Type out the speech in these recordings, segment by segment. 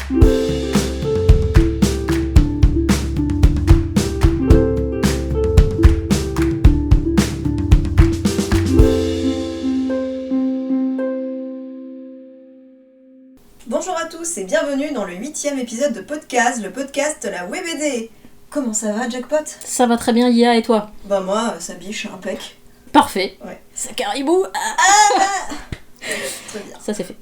Bonjour à tous et bienvenue dans le 8e épisode de Podcast, le podcast La WebD. Comment ça va, Jackpot? Ça va très bien, Ia, et toi? Bah moi, ça biche, impec. Parfait. Ouais. Ça caribou. Très bien. Ça c'est fait.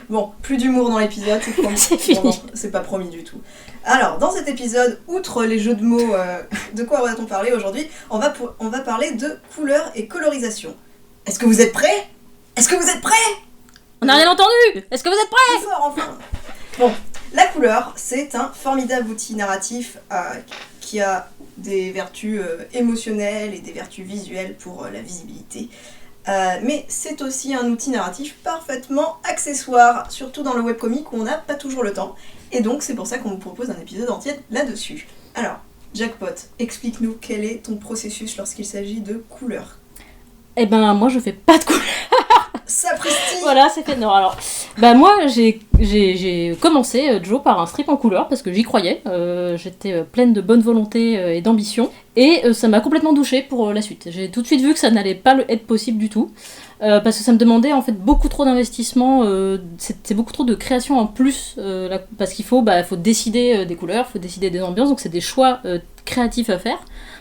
Bon, plus d'humour dans l'épisode, c'est promis. C'est fini. Bon, non, c'est pas promis du tout. Alors, dans cet épisode, outre les jeux de mots, de quoi va-t-on parler aujourd'hui? On va parler de couleurs et colorisation. Est-ce que vous êtes prêts? On n'a rien entendu. Est-ce que vous êtes prêts? Plus fort, enfin. Bon, la couleur, c'est un formidable outil narratif qui a des vertus émotionnelles et des vertus visuelles pour la visibilité. Mais c'est aussi un outil narratif parfaitement accessoire, surtout dans le webcomic où on n'a pas toujours le temps. Et donc c'est pour ça qu'on vous propose un épisode entier là-dessus. Alors, Jackpot, explique-nous quel est ton processus lorsqu'il s'agit de couleurs. Eh ben moi je fais pas de couleur. Sapristi. Voilà, c'est fait. Non, alors, bah moi j'ai commencé Joe par un strip en couleur parce que j'y croyais. J'étais pleine de bonne volonté et d'ambition. Et ça m'a complètement douchée pour la suite. J'ai tout de suite vu que ça n'allait pas être possible du tout. Parce que ça me demandait en fait beaucoup trop d'investissement. C'est beaucoup trop de création en plus. Parce qu'il faut décider des couleurs, il faut décider des ambiances. Donc c'est des choix créatifs à faire.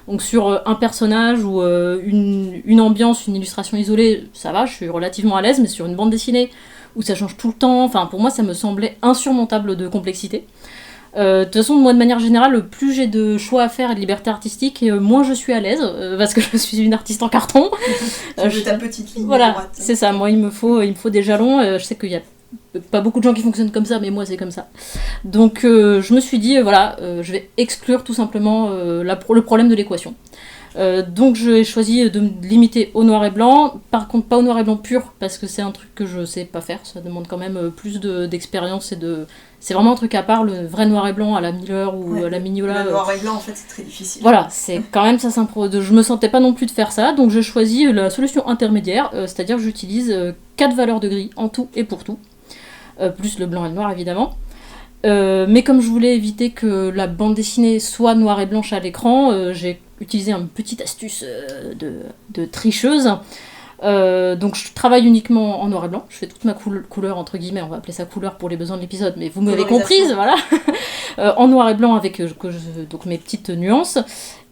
Donc sur un personnage ou une ambiance, une illustration isolée, ça va, je suis relativement à l'aise, mais sur une bande dessinée où ça change tout le temps, enfin pour moi ça me semblait insurmontable de complexité. De toute façon, moi de manière générale, plus j'ai de choix à faire et de liberté artistique, moins je suis à l'aise, parce que je suis une artiste en carton. Tu veux ta petite ligne voilà, droite. c'est ça, moi il me faut des jalons, je sais qu'il y a pas beaucoup de gens qui fonctionnent comme ça, mais moi c'est comme ça. Donc je me suis dit, je vais exclure tout simplement le problème de l'équation. Donc j'ai choisi de me limiter au noir et blanc, par contre pas au noir et blanc pur, parce que c'est un truc que je sais pas faire, ça demande quand même plus d'expérience et de... C'est vraiment un truc à part, le vrai noir et blanc à la Miller ou à la Mignola. Le noir et blanc en fait c'est très difficile. Voilà, c'est quand même ça je me sentais pas non plus de faire ça, donc j'ai choisi la solution intermédiaire, c'est-à-dire que j'utilise 4 valeurs de gris en tout et pour tout. Plus le blanc et le noir évidemment. Mais comme je voulais éviter que la bande dessinée soit noire et blanche à l'écran, j'ai utilisé une petite astuce de tricheuse. Donc je travaille uniquement en noir et blanc, je fais toute ma couleur entre guillemets, on va appeler ça couleur pour les besoins de l'épisode, mais vous m'avez comprise, voilà. En noir et blanc avec donc mes petites nuances.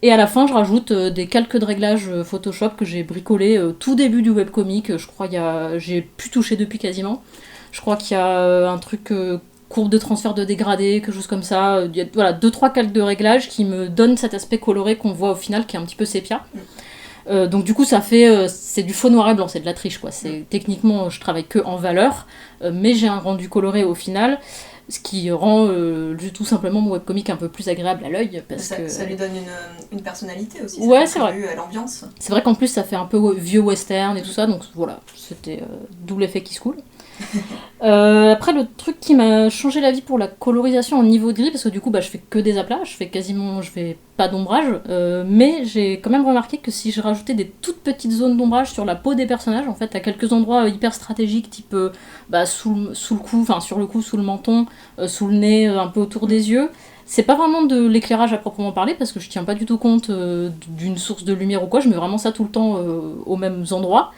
Et à la fin, je rajoute des calques de réglage Photoshop que j'ai bricolés tout début du webcomic, je crois j'ai plus touché depuis quasiment. Je crois qu'il y a un truc courbe de transfert de dégradé, quelque chose comme ça. Il y a 2-3 calques de réglage qui me donnent cet aspect coloré qu'on voit au final, qui est un petit peu sépia. Donc du coup, ça fait... c'est du faux noir et blanc, c'est de la triche, quoi. Techniquement, je travaille que en valeur, mais j'ai un rendu coloré au final, ce qui rend tout simplement mon webcomic un peu plus agréable à l'œil. Ça lui donne une personnalité aussi, ouais, c'est vrai. À l'ambiance. C'est vrai qu'en plus, ça fait un peu vieux western et tout ça, donc voilà, c'était double effet qui se coule. Après le truc qui m'a changé la vie pour la colorisation en niveau de gris, parce que du coup je fais que des aplats, je fais pas d'ombrage, mais j'ai quand même remarqué que si je rajoutais des toutes petites zones d'ombrage sur la peau des personnages, en fait à quelques endroits hyper stratégiques, type sous le cou, enfin sur le cou, sous le menton, sous le nez, un peu autour des yeux, c'est pas vraiment de l'éclairage à proprement parler, parce que je tiens pas du tout compte d'une source de lumière ou quoi, je mets vraiment ça tout le temps aux mêmes endroits.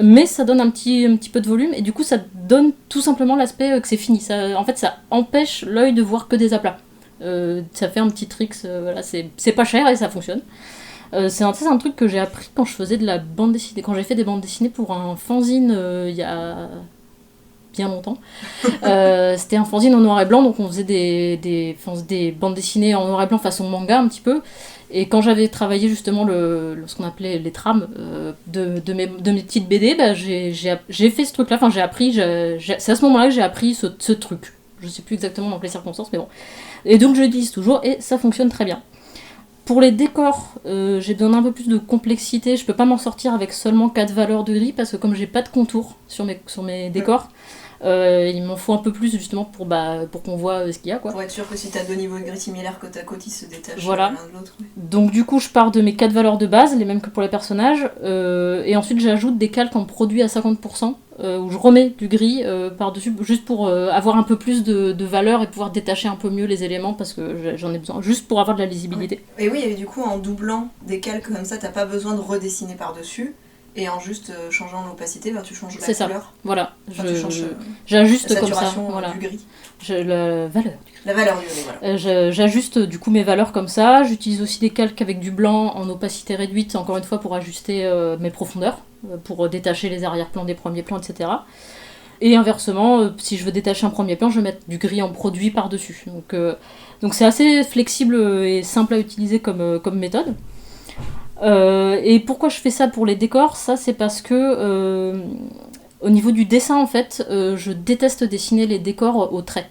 Mais ça donne un petit peu de volume, et du coup ça donne tout simplement l'aspect que c'est fini. En fait ça empêche l'œil de voir que des aplats. Ça fait un petit trick, voilà, c'est pas cher et ça fonctionne. C'est un truc que j'ai appris quand je faisais de la bande dessinée, quand j'ai fait des bandes dessinées pour un fanzine il y a bien longtemps. C'était un fanzine en noir et blanc, donc on faisait des bandes dessinées en noir et blanc façon manga un petit peu. Et quand j'avais travaillé justement ce qu'on appelait les trames de mes petites BD, j'ai fait ce truc-là, enfin j'ai appris, c'est à ce moment-là que j'ai appris ce truc. Je sais plus exactement dans quelles circonstances, mais bon. Et donc je l'utilise toujours et ça fonctionne très bien. Pour les décors, j'ai besoin d'un peu plus de complexité, je peux pas m'en sortir avec seulement 4 valeurs de gris, parce que comme j'ai pas de contour sur mes décors, Il m'en faut un peu plus justement pour qu'on voit ce qu'il y a, quoi. Pour être sûr que si t'as 2 niveaux de gris similaires côte à côte, ils se détachent Voilà. l'un de l'autre. Oui. Donc du coup je pars de mes 4 valeurs de base, les mêmes que pour les personnages, et ensuite j'ajoute des calques en produit à 50%, où je remets du gris par-dessus, juste pour avoir un peu plus de valeur et pouvoir détacher un peu mieux les éléments, parce que j'en ai besoin, juste pour avoir de la lisibilité. Oui. Et oui, et du coup en doublant des calques comme ça, t'as pas besoin de redessiner par-dessus. Et en juste changeant l'opacité, tu changes la couleur. Voilà. Enfin, tu changes j'ajuste la comme ça. saturation Voilà. du gris. La valeur. La valeur du gris, voilà. J'ajuste du coup mes valeurs comme ça. J'utilise aussi des calques avec du blanc en opacité réduite, encore une fois pour ajuster mes profondeurs, pour détacher les arrière-plans des premiers plans, etc. Et inversement, si je veux détacher un premier plan, je vais mettre du gris en produit par-dessus. Donc c'est assez flexible et simple à utiliser comme méthode. Et pourquoi je fais ça pour les décors ? Ça, c'est parce que au niveau du dessin, en fait, je déteste dessiner les décors au trait.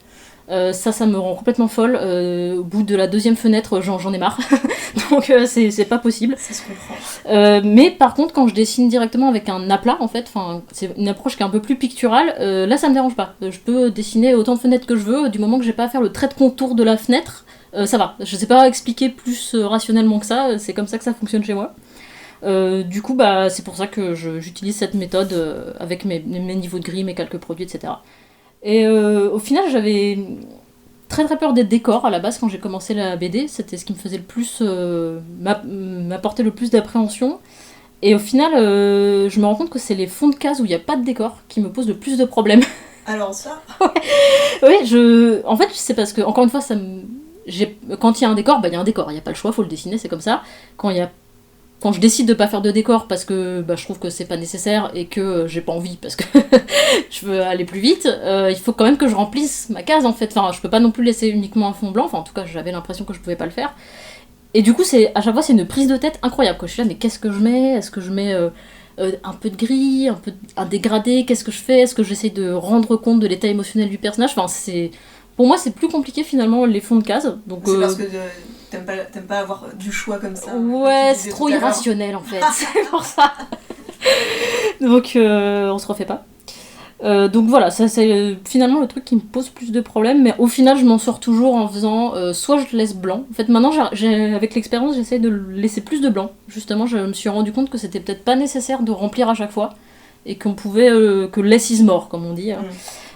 Ça me rend complètement folle. Au bout de la 2e fenêtre, j'en ai marre. Donc c'est pas possible. Ça se comprend. Mais par contre, quand je dessine directement avec un aplat, en fait, c'est une approche qui est un peu plus picturale, là ça me dérange pas. Je peux dessiner autant de fenêtres que je veux, du moment que j'ai pas à faire le trait de contour de la fenêtre. Ça va, je sais pas expliquer plus rationnellement que ça, c'est comme ça que ça fonctionne chez moi. Du coup, c'est pour ça que j'utilise cette méthode avec mes niveaux de gris, mes calques produits, etc. Et au final, j'avais très très peur des décors à la base quand j'ai commencé la BD, c'était ce qui me faisait le plus, m'apporter le plus d'appréhension. Et au final, je me rends compte que c'est les fonds de cases où il n'y a pas de décor qui me posent le plus de problèmes. Alors ça Oui, en fait, c'est parce que, encore une fois, quand il y a un décor, il y a un décor, il n'y a pas le choix, il faut le dessiner, c'est comme ça. Quand je décide de pas faire de décor parce que je trouve que c'est pas nécessaire et que j'ai pas envie parce que je veux aller plus vite, il faut quand même que je remplisse ma case en fait. Enfin, je peux pas non plus laisser uniquement un fond blanc, enfin en tout cas j'avais l'impression que je pouvais pas le faire. Et du coup, à chaque fois c'est une prise de tête incroyable, quoi. Je suis là, mais qu'est-ce que je mets ? Est-ce que je mets un peu de gris, un dégradé ? Qu'est-ce que je fais ? Est-ce que j'essaie de rendre compte de l'état émotionnel du personnage ? Enfin, pour moi, c'est plus compliqué finalement les fonds de case. Donc, c'est parce que t'aimes pas avoir du choix comme ça. Ouais, c'est trop irrationnel en fait, c'est pour ça. Donc on se refait pas. Donc voilà, ça c'est finalement le truc qui me pose plus de problèmes, mais au final je m'en sors toujours en faisant soit je laisse blanc. En fait maintenant avec l'expérience j'essaie de laisser plus de blanc. Justement je me suis rendu compte que c'était peut-être pas nécessaire de remplir à chaque fois et qu'on pouvait que less is more comme on dit.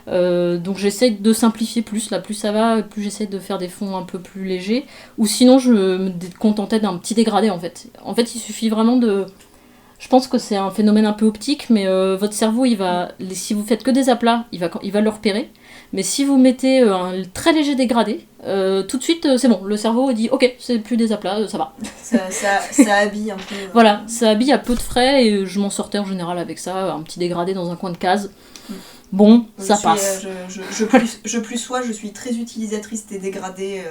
Donc j'essaie de simplifier plus, là plus ça va, plus j'essaie de faire des fonds un peu plus légers, ou sinon je me contentais d'un petit dégradé en fait. En fait il suffit vraiment je pense que c'est un phénomène un peu optique, mais votre cerveau si vous faites que des aplats, il va le repérer, mais si vous mettez un très léger dégradé, tout de suite c'est bon, le cerveau dit ok c'est plus des aplats, ça va. Ça habille un peu. Voilà, ça habille à peu de frais et je m'en sortais en général avec ça, un petit dégradé dans un coin de case. Bon, ça passe. Je suis très utilisatrice des dégradés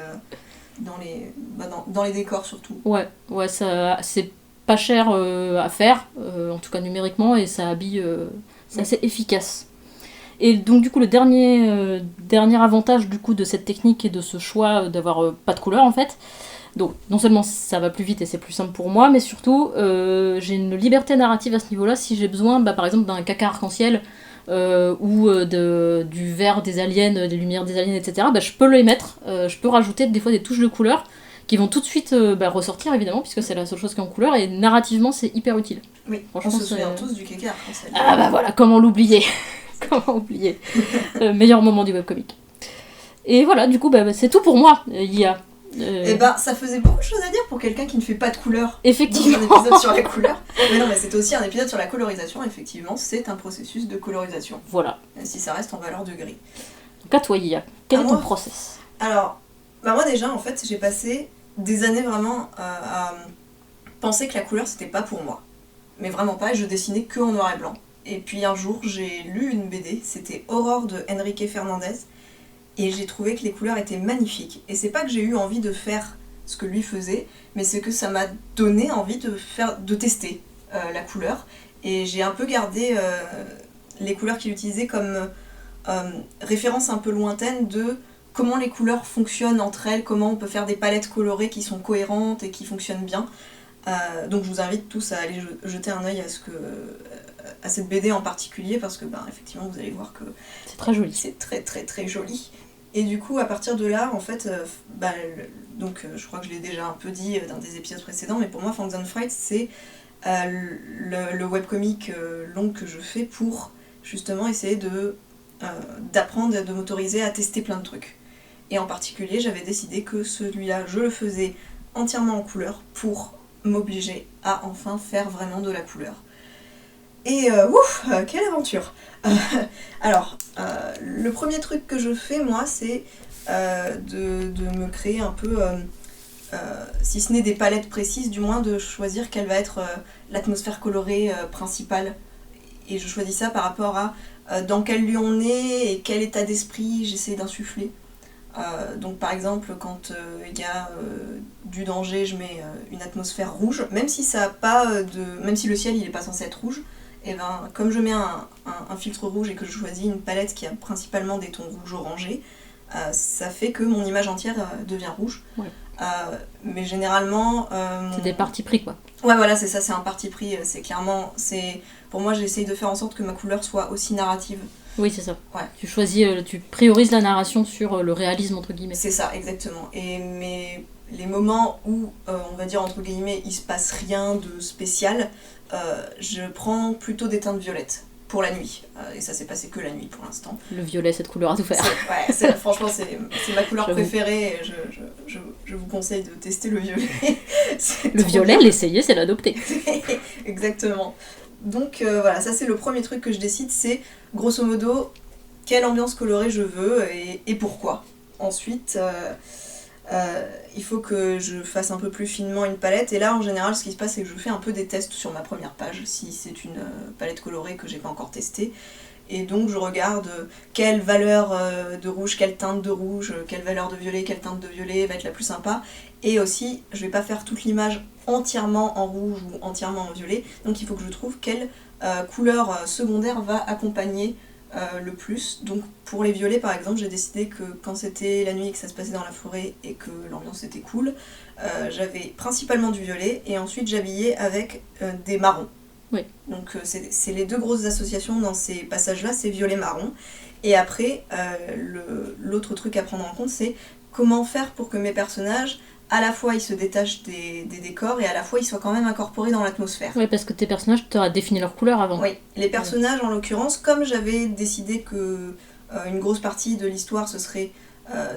dans les décors surtout. Ouais, ça, c'est pas cher à faire, en tout cas numériquement, et ça habille, c'est assez efficace. Et donc du coup le dernier avantage du coup de cette technique et de ce choix d'avoir pas de couleur en fait, donc non seulement ça va plus vite et c'est plus simple pour moi, mais surtout j'ai une liberté narrative à ce niveau-là. Si j'ai besoin par exemple d'un caca arc-en-ciel ou du vert des aliens, des lumières des aliens, etc., je peux les mettre, je peux rajouter des fois des touches de couleur qui vont tout de suite ressortir évidemment, puisque c'est la seule chose qui est en couleur, et narrativement c'est hyper utile. Oui, on se souvient tous du caca arc-en-ciel. Ah voilà, comment l'oublier. Comment oublier. Meilleur moment du webcomic. Et voilà, du coup c'est tout pour moi, IA. Et ça faisait beaucoup de choses à dire pour quelqu'un qui ne fait pas de couleur. Effectivement. Dans un épisode sur la couleur. Mais non, mais c'était aussi un épisode sur la colorisation. Effectivement, c'est un processus de colorisation. Voilà. Même si ça reste en valeur de gris. Donc à toi, IA, quel est ton process ? Alors, moi déjà, en fait, j'ai passé des années vraiment à penser que la couleur, c'était pas pour moi. Mais vraiment pas, et je dessinais que en noir et blanc. Et puis un jour, j'ai lu une BD, c'était Aurore de Enrique Fernandez. Et j'ai trouvé que les couleurs étaient magnifiques. Et c'est pas que j'ai eu envie de faire ce que lui faisait, mais c'est que ça m'a donné envie de tester la couleur. Et j'ai un peu gardé les couleurs qu'il utilisait comme référence un peu lointaine de comment les couleurs fonctionnent entre elles, comment on peut faire des palettes colorées qui sont cohérentes et qui fonctionnent bien. Donc je vous invite tous à aller jeter un œil cette BD en particulier parce que effectivement vous allez voir que c'est très joli. C'est très très très joli. Et du coup à partir de là en fait, je crois que je l'ai déjà un peu dit dans des épisodes précédents, mais pour moi Fangs and Fright c'est le webcomic long que je fais pour justement essayer d'apprendre et de m'autoriser à tester plein de trucs. Et en particulier j'avais décidé que celui-là je le faisais entièrement en couleur pour m'obliger à enfin faire vraiment de la couleur. Et quelle aventure. Alors, le premier truc que je fais moi c'est de me créer un peu, si ce n'est des palettes précises, du moins de choisir quelle va être l'atmosphère colorée principale. Et je choisis ça par rapport à dans quel lieu on est et quel état d'esprit j'essaie d'insuffler. Donc par exemple quand il y a du danger, je mets une atmosphère rouge, même si ça a pas même si le ciel il est pas censé être rouge, et comme je mets un filtre rouge et que je choisis une palette qui a principalement des tons rouge orangés, ça fait que mon image entière devient rouge. Ouais. Mais généralement c'est des partis pris quoi. Ouais voilà, c'est ça, c'est un parti pris, pour moi j'essaye de faire en sorte que ma couleur soit aussi narrative. Oui, c'est ça. Ouais. Tu priorises la narration sur le réalisme, entre guillemets. C'est ça, exactement. Mais les moments où, on va dire, entre guillemets, il se passe rien de spécial, je prends plutôt des teintes violettes pour la nuit. Et ça s'est passé que la nuit pour l'instant. Le violet, cette couleur à tout faire. Franchement, c'est ma couleur préférée. Et je vous conseille de tester le violet. Le violet, l'essayer, c'est l'adopter. Exactement. Donc voilà, ça c'est le premier truc que je décide, c'est grosso modo quelle ambiance colorée je veux et pourquoi. Ensuite, il faut que je fasse un peu plus finement une palette, et là en général ce qui se passe c'est que je fais un peu des tests sur ma première page, si c'est une palette colorée que j'ai pas encore testée. Et donc je regarde quelle valeur de rouge, quelle teinte de rouge, quelle valeur de violet, quelle teinte de violet va être la plus sympa. Et aussi, je vais pas faire toute l'image entièrement en rouge ou entièrement en violet. Donc il faut que je trouve quelle couleur secondaire va accompagner le plus. Donc pour les violets par exemple, j'ai décidé que quand c'était la nuit et que ça se passait dans la forêt et que l'ambiance était cool, j'avais principalement du violet et ensuite j'habillais avec des marrons. Oui. Donc c'est les deux grosses associations dans ces passages-là, c'est violet-marron. Et après, l'autre truc à prendre en compte, c'est comment faire pour que mes personnages, à la fois ils se détachent des décors et à la fois ils soient quand même incorporés dans l'atmosphère. Oui, parce que tes personnages, tu as défini leur couleur avant. Oui, les personnages en l'occurrence, comme j'avais décidé que une grosse partie de l'histoire ce serait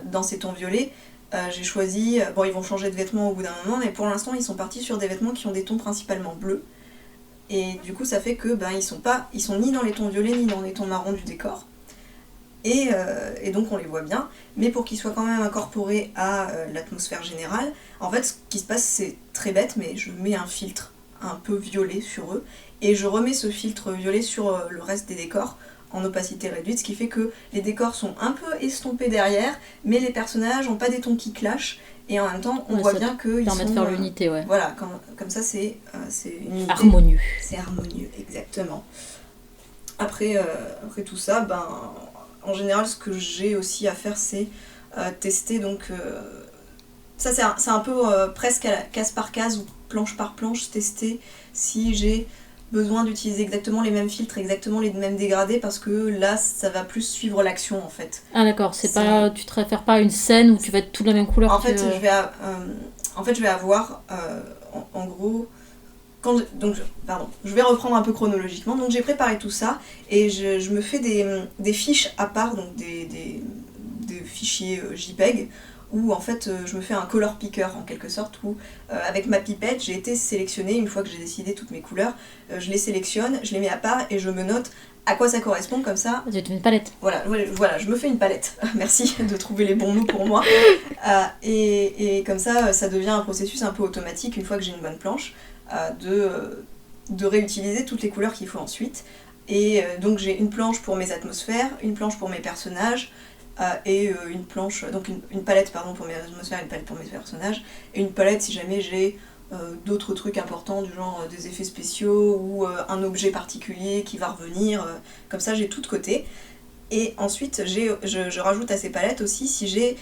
dans ces tons violets, j'ai choisi, ils vont changer de vêtements au bout d'un moment, mais pour l'instant ils sont partis sur des vêtements qui ont des tons principalement bleus. Et du coup ça fait que ils sont ni dans les tons violets ni dans les tons marrons du décor. Et donc on les voit bien, mais pour qu'ils soient quand même incorporés à l'atmosphère générale, en fait ce qui se passe c'est très bête, mais je mets un filtre un peu violet sur eux, et je remets ce filtre violet sur le reste des décors en opacité réduite, ce qui fait que les décors sont un peu estompés derrière, mais les personnages n'ont pas des tons qui clashent, et en même temps on voit bien qu'ils permet de faire l'unité, ouais. Voilà, comme ça c'est une unité. Harmonieux. C'est harmonieux, exactement. Après tout ça, en général, ce que j'ai aussi à faire, c'est tester. Donc, ça, c'est un peu presque à la case par case ou planche par planche, tester si j'ai besoin d'utiliser exactement les mêmes filtres, exactement les mêmes dégradés, parce que là, ça va plus suivre l'action en fait. Ah d'accord, pas, tu te réfères pas à une scène où tu vas être toute la même couleur. En fait, je vais avoir, en gros. Je vais reprendre un peu chronologiquement. Donc j'ai préparé tout ça et je me fais des fiches à part, donc des fichiers JPEG, où en fait je me fais un color picker en quelque sorte, où avec ma pipette j'ai été sélectionner, une fois que j'ai décidé toutes mes couleurs, je les sélectionne, je les mets à part et je me note à quoi ça correspond, comme ça. Tu te fais une palette. Voilà, je me fais une palette. Merci de trouver les bons mots pour moi. Et comme ça devient un processus un peu automatique une fois que j'ai une bonne planche. De réutiliser toutes les couleurs qu'il faut ensuite. Et donc j'ai une planche pour mes atmosphères, une planche pour mes personnages, et une planche, donc une palette pour mes atmosphères, une palette pour mes personnages, et une palette si jamais j'ai d'autres trucs importants du genre des effets spéciaux ou un objet particulier qui va revenir, comme ça j'ai tout de côté. Et ensuite je rajoute à ces palettes aussi si j'ai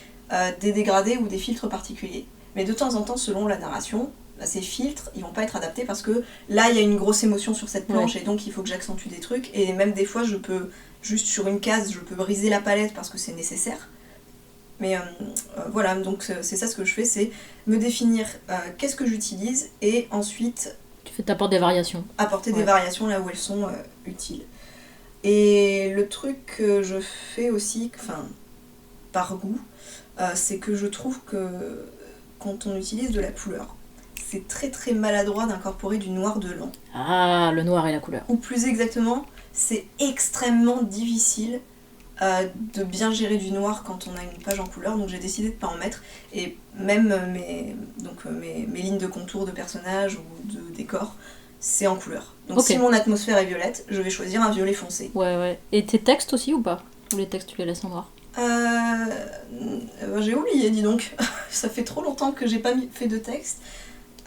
des dégradés ou des filtres particuliers. Mais de temps en temps, selon la narration, ces filtres, ils vont pas être adaptés parce que là, il y a une grosse émotion sur cette planche et donc il faut que j'accentue des trucs. Et même des fois, je peux, juste sur une case, je peux briser la palette parce que c'est nécessaire. Mais voilà, donc c'est ça ce que je fais, c'est me définir qu'est-ce que j'utilise et ensuite... T'apportes des variations. Apporter des variations là où elles sont utiles. Et le truc que je fais aussi, enfin, par goût, c'est que je trouve que quand on utilise de la couleur, c'est très très maladroit d'incorporer du noir de lent. Ah, le noir et la couleur. Ou plus exactement, c'est extrêmement difficile de bien gérer du noir quand on a une page en couleur, donc j'ai décidé de ne pas en mettre. Et même mes lignes de contour de personnages ou de décors, c'est en couleur. Donc si mon atmosphère est violette, je vais choisir un violet foncé. Ouais. Et tes textes aussi ou pas? Ou les textes tu les laisses en noir? J'ai oublié, dis donc. Ça fait trop longtemps que j'ai pas fait de texte.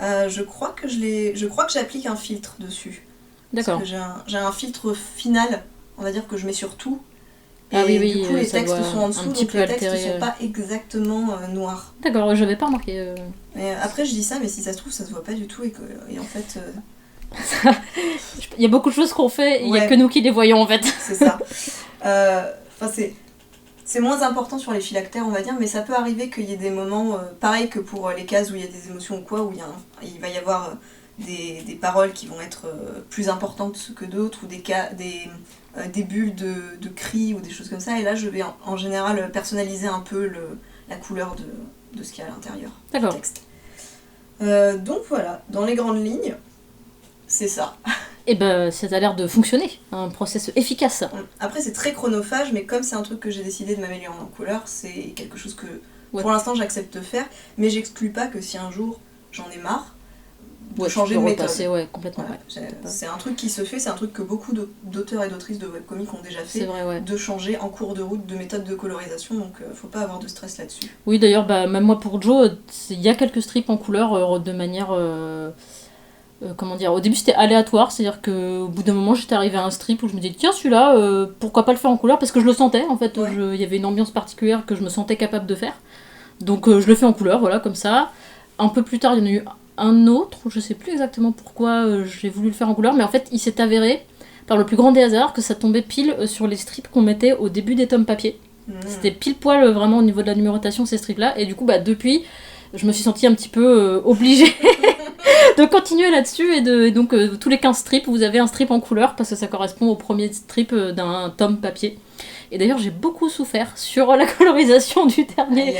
Je crois que j'applique un filtre dessus. D'accord. Parce que j'ai un filtre final, on va dire que je mets sur tout. Et oui, du coup les textes sont en dessous, donc les textes sont pas exactement noirs. D'accord, j'avais pas remarqué. Mais après je dis ça, mais si ça se trouve ça se voit pas du tout et en fait... Il y a beaucoup de choses qu'on fait, il y a que nous qui les voyons en fait. C'est ça. C'est moins important sur les phylactères on va dire, mais ça peut arriver qu'il y ait des moments, pareil que pour les cases où il y a des émotions ou quoi, où il va y avoir des paroles qui vont être plus importantes que d'autres, ou des bulles de cris ou des choses comme ça, et là je vais en général personnaliser un peu la couleur de ce qu'il y a à l'intérieur du texte. Donc voilà, dans les grandes lignes, c'est ça. Et ben ça a l'air de fonctionner, un process efficace. Après c'est très chronophage, mais comme c'est un truc que j'ai décidé de m'améliorer en couleur, c'est quelque chose que pour l'instant j'accepte de faire, mais j'exclus pas que si un jour j'en ai marre, de changer de méthode. Complètement. Voilà, c'est un truc qui se fait, c'est un truc que beaucoup d'auteurs et d'autrices de webcomics ont déjà fait, de changer en cours de route de méthode de colorisation, donc faut pas avoir de stress là-dessus. Oui d'ailleurs, même moi pour Joe, il y a quelques strips en couleur de manière... comment dire, au début c'était aléatoire, c'est-à-dire qu'au bout d'un moment j'étais arrivée à un strip où je me disais tiens celui-là, pourquoi pas le faire en couleur, parce que je le sentais en fait, il y avait une ambiance particulière que je me sentais capable de faire, donc je le fais en couleur, voilà, comme ça. Un peu plus tard il y en a eu un autre, je sais plus exactement pourquoi j'ai voulu le faire en couleur, mais en fait il s'est avéré, par le plus grand des hasards, que ça tombait pile sur les strips qu'on mettait au début des tomes papier. C'était pile poil vraiment au niveau de la numérotation ces strips là, et du coup depuis je me suis sentie un petit peu obligée de continuer là-dessus, et donc tous les 15 strips vous avez un strip en couleur parce que ça correspond au premier strip d'un tome papier. Et d'ailleurs j'ai beaucoup souffert sur la colorisation du dernier,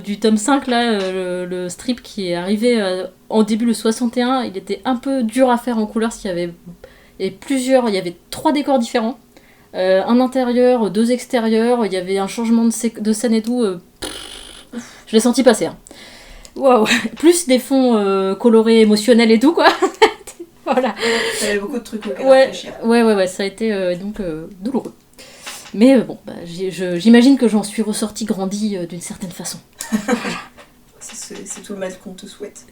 du tome 5 là, le strip qui est arrivé en début le 61, il était un peu dur à faire en couleur, parce qu'il y avait 3 décors différents, un intérieur, 2 extérieurs, il y avait un changement de scène et tout, je l'ai senti passer. Waouh, plus des fonds colorés émotionnels et tout quoi. Voilà. Il y avait beaucoup de trucs auxquels réfléchir. Ouais, ça a été donc douloureux. Mais bon, j'imagine que j'en suis ressortie grandie d'une certaine façon. C'est tout le mal qu'on te souhaite.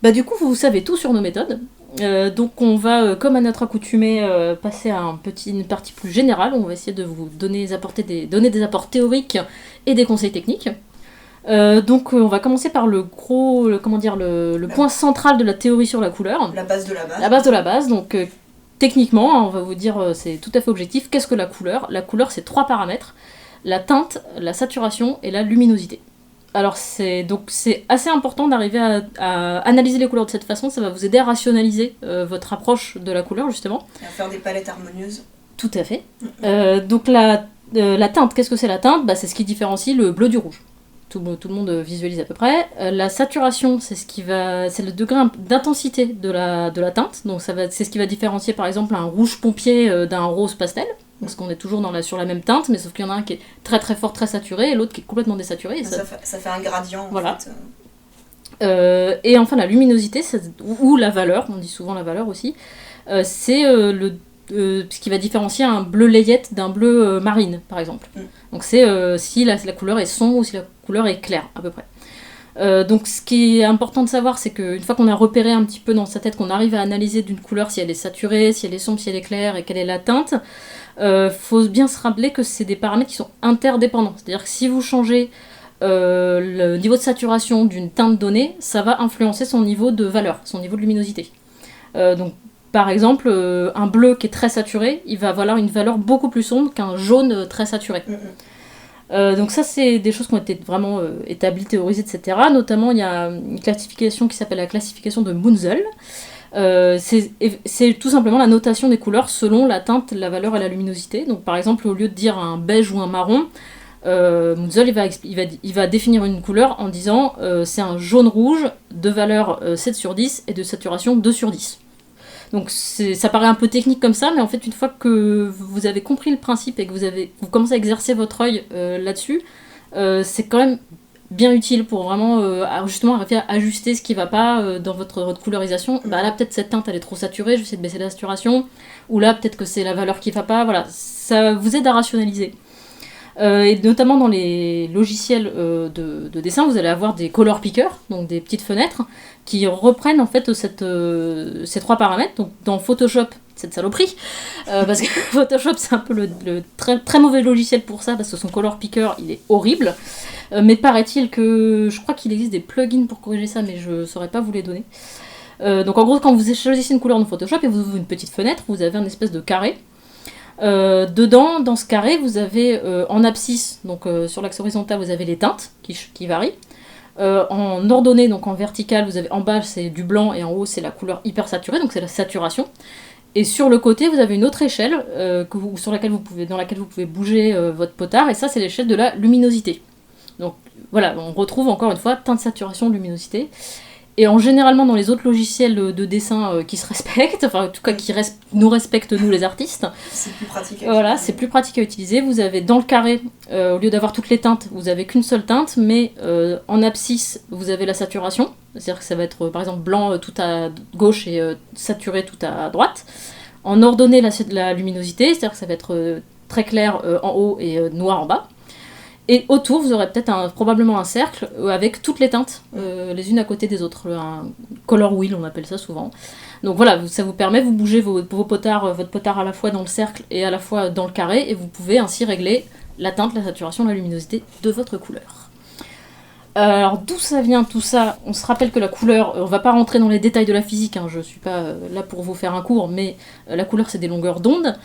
Du coup, vous savez tout sur nos méthodes. Donc on va, comme à notre accoutumée, passer à une partie plus générale. On va essayer de vous donner des apports théoriques et des conseils techniques. Donc on va commencer par le point central de la théorie sur la couleur. La base de la base. La base de la base, donc techniquement, on va vous dire, c'est tout à fait objectif. Qu'est-ce que la couleur ? La couleur, c'est 3 paramètres. La teinte, la saturation et la luminosité. Alors c'est assez important d'arriver à analyser les couleurs de cette façon, ça va vous aider à rationaliser votre approche de la couleur justement. Et à faire des palettes harmonieuses. Tout à fait. Donc la teinte, qu'est-ce que c'est la teinte ? C'est ce qui différencie le bleu du rouge. Tout le monde visualise à peu près. La saturation, c'est le degré d'intensité de la teinte. Donc c'est ce qui va différencier par exemple un rouge pompier d'un rose pastel. Parce qu'on est toujours sur la même teinte, mais sauf qu'il y en a un qui est très très fort, très saturé, et l'autre qui est complètement désaturé. Et ça fait un gradient voilà. En fait. Et enfin la luminosité, ou la valeur, on dit souvent la valeur aussi, c'est ce qui va différencier un bleu layette d'un bleu marine, par exemple. Donc c'est si la couleur est sombre ou si la couleur est claire, à peu près. Donc ce qui est important de savoir, c'est qu'une fois qu'on a repéré un petit peu dans sa tête, qu'on arrive à analyser d'une couleur si elle est saturée, si elle est sombre, si elle est claire, et quelle est la teinte, faut bien se rappeler que c'est des paramètres qui sont interdépendants. C'est-à-dire que si vous changez le niveau de saturation d'une teinte donnée, ça va influencer son niveau de valeur, son niveau de luminosité. Donc, par exemple, un bleu qui est très saturé, il va avoir une valeur beaucoup plus sombre qu'un jaune très saturé. Donc ça, c'est des choses qui ont été vraiment établies, théorisées, etc. Notamment, il y a une classification qui s'appelle la classification de Munzel. C'est tout simplement la notation des couleurs selon la teinte, la valeur et la luminosité. Donc par exemple, au lieu de dire un beige ou un marron, Munzel il va définir une couleur en disant c'est un jaune-rouge de valeur 7 sur 10 et de saturation 2 sur 10. Donc ça paraît un peu technique comme ça, mais en fait une fois que vous avez compris le principe et que vous commencez à exercer votre œil là-dessus, c'est quand même bien utile pour vraiment justement arriver à ajuster ce qui va pas dans votre colorisation. Bah là peut-être cette teinte elle est trop saturée, je vais essayer de baisser la saturation, ou là peut-être que c'est la valeur qui va pas, voilà, ça vous aide à rationaliser. Et notamment dans les logiciels de dessin, vous allez avoir des color pickers, donc des petites fenêtres, qui reprennent en fait ces trois paramètres. Donc dans Photoshop, cette saloperie, parce que Photoshop c'est un peu le très, très mauvais logiciel pour ça, parce que son color picker il est horrible. Mais paraît-il que je crois qu'il existe des plugins pour corriger ça, mais je ne saurais pas vous les donner. Donc en gros, quand vous choisissez une couleur dans Photoshop et vous ouvrez une petite fenêtre, vous avez un espèce de carré. Dedans, dans ce carré, vous avez en abscisse, donc sur l'axe horizontal, vous avez les teintes qui varient. En ordonnée, donc en vertical, vous avez en bas c'est du blanc et en haut c'est la couleur hyper saturée, donc c'est la saturation. Et sur le côté, vous avez une autre échelle dans laquelle vous pouvez bouger votre potard, et ça c'est l'échelle de la luminosité. Donc voilà, on retrouve encore une fois teinte, saturation, luminosité. Et généralement dans les autres logiciels de dessin qui se respectent, enfin en tout cas qui nous respectent nous les artistes, c'est plus pratique. Voilà, c'est plus pratique à utiliser. Vous avez dans le carré, au lieu d'avoir toutes les teintes, vous avez qu'une seule teinte, mais en abscisse vous avez la saturation, c'est-à-dire que ça va être par exemple blanc tout à gauche et saturé tout à droite. En ordonnée la luminosité, c'est-à-dire que ça va être très clair en haut et noir en bas. Et autour, vous aurez peut-être probablement un cercle avec toutes les teintes, les unes à côté des autres. Un color wheel, on appelle ça souvent. Donc voilà, ça vous permet, vous bougez vos potards, votre potard à la fois dans le cercle et à la fois dans le carré, et vous pouvez ainsi régler la teinte, la saturation, la luminosité de votre couleur. Alors d'où ça vient tout ça? On se rappelle que la couleur, on va pas rentrer dans les détails de la physique, hein, je suis pas là pour vous faire un cours, mais la couleur c'est des longueurs d'onde.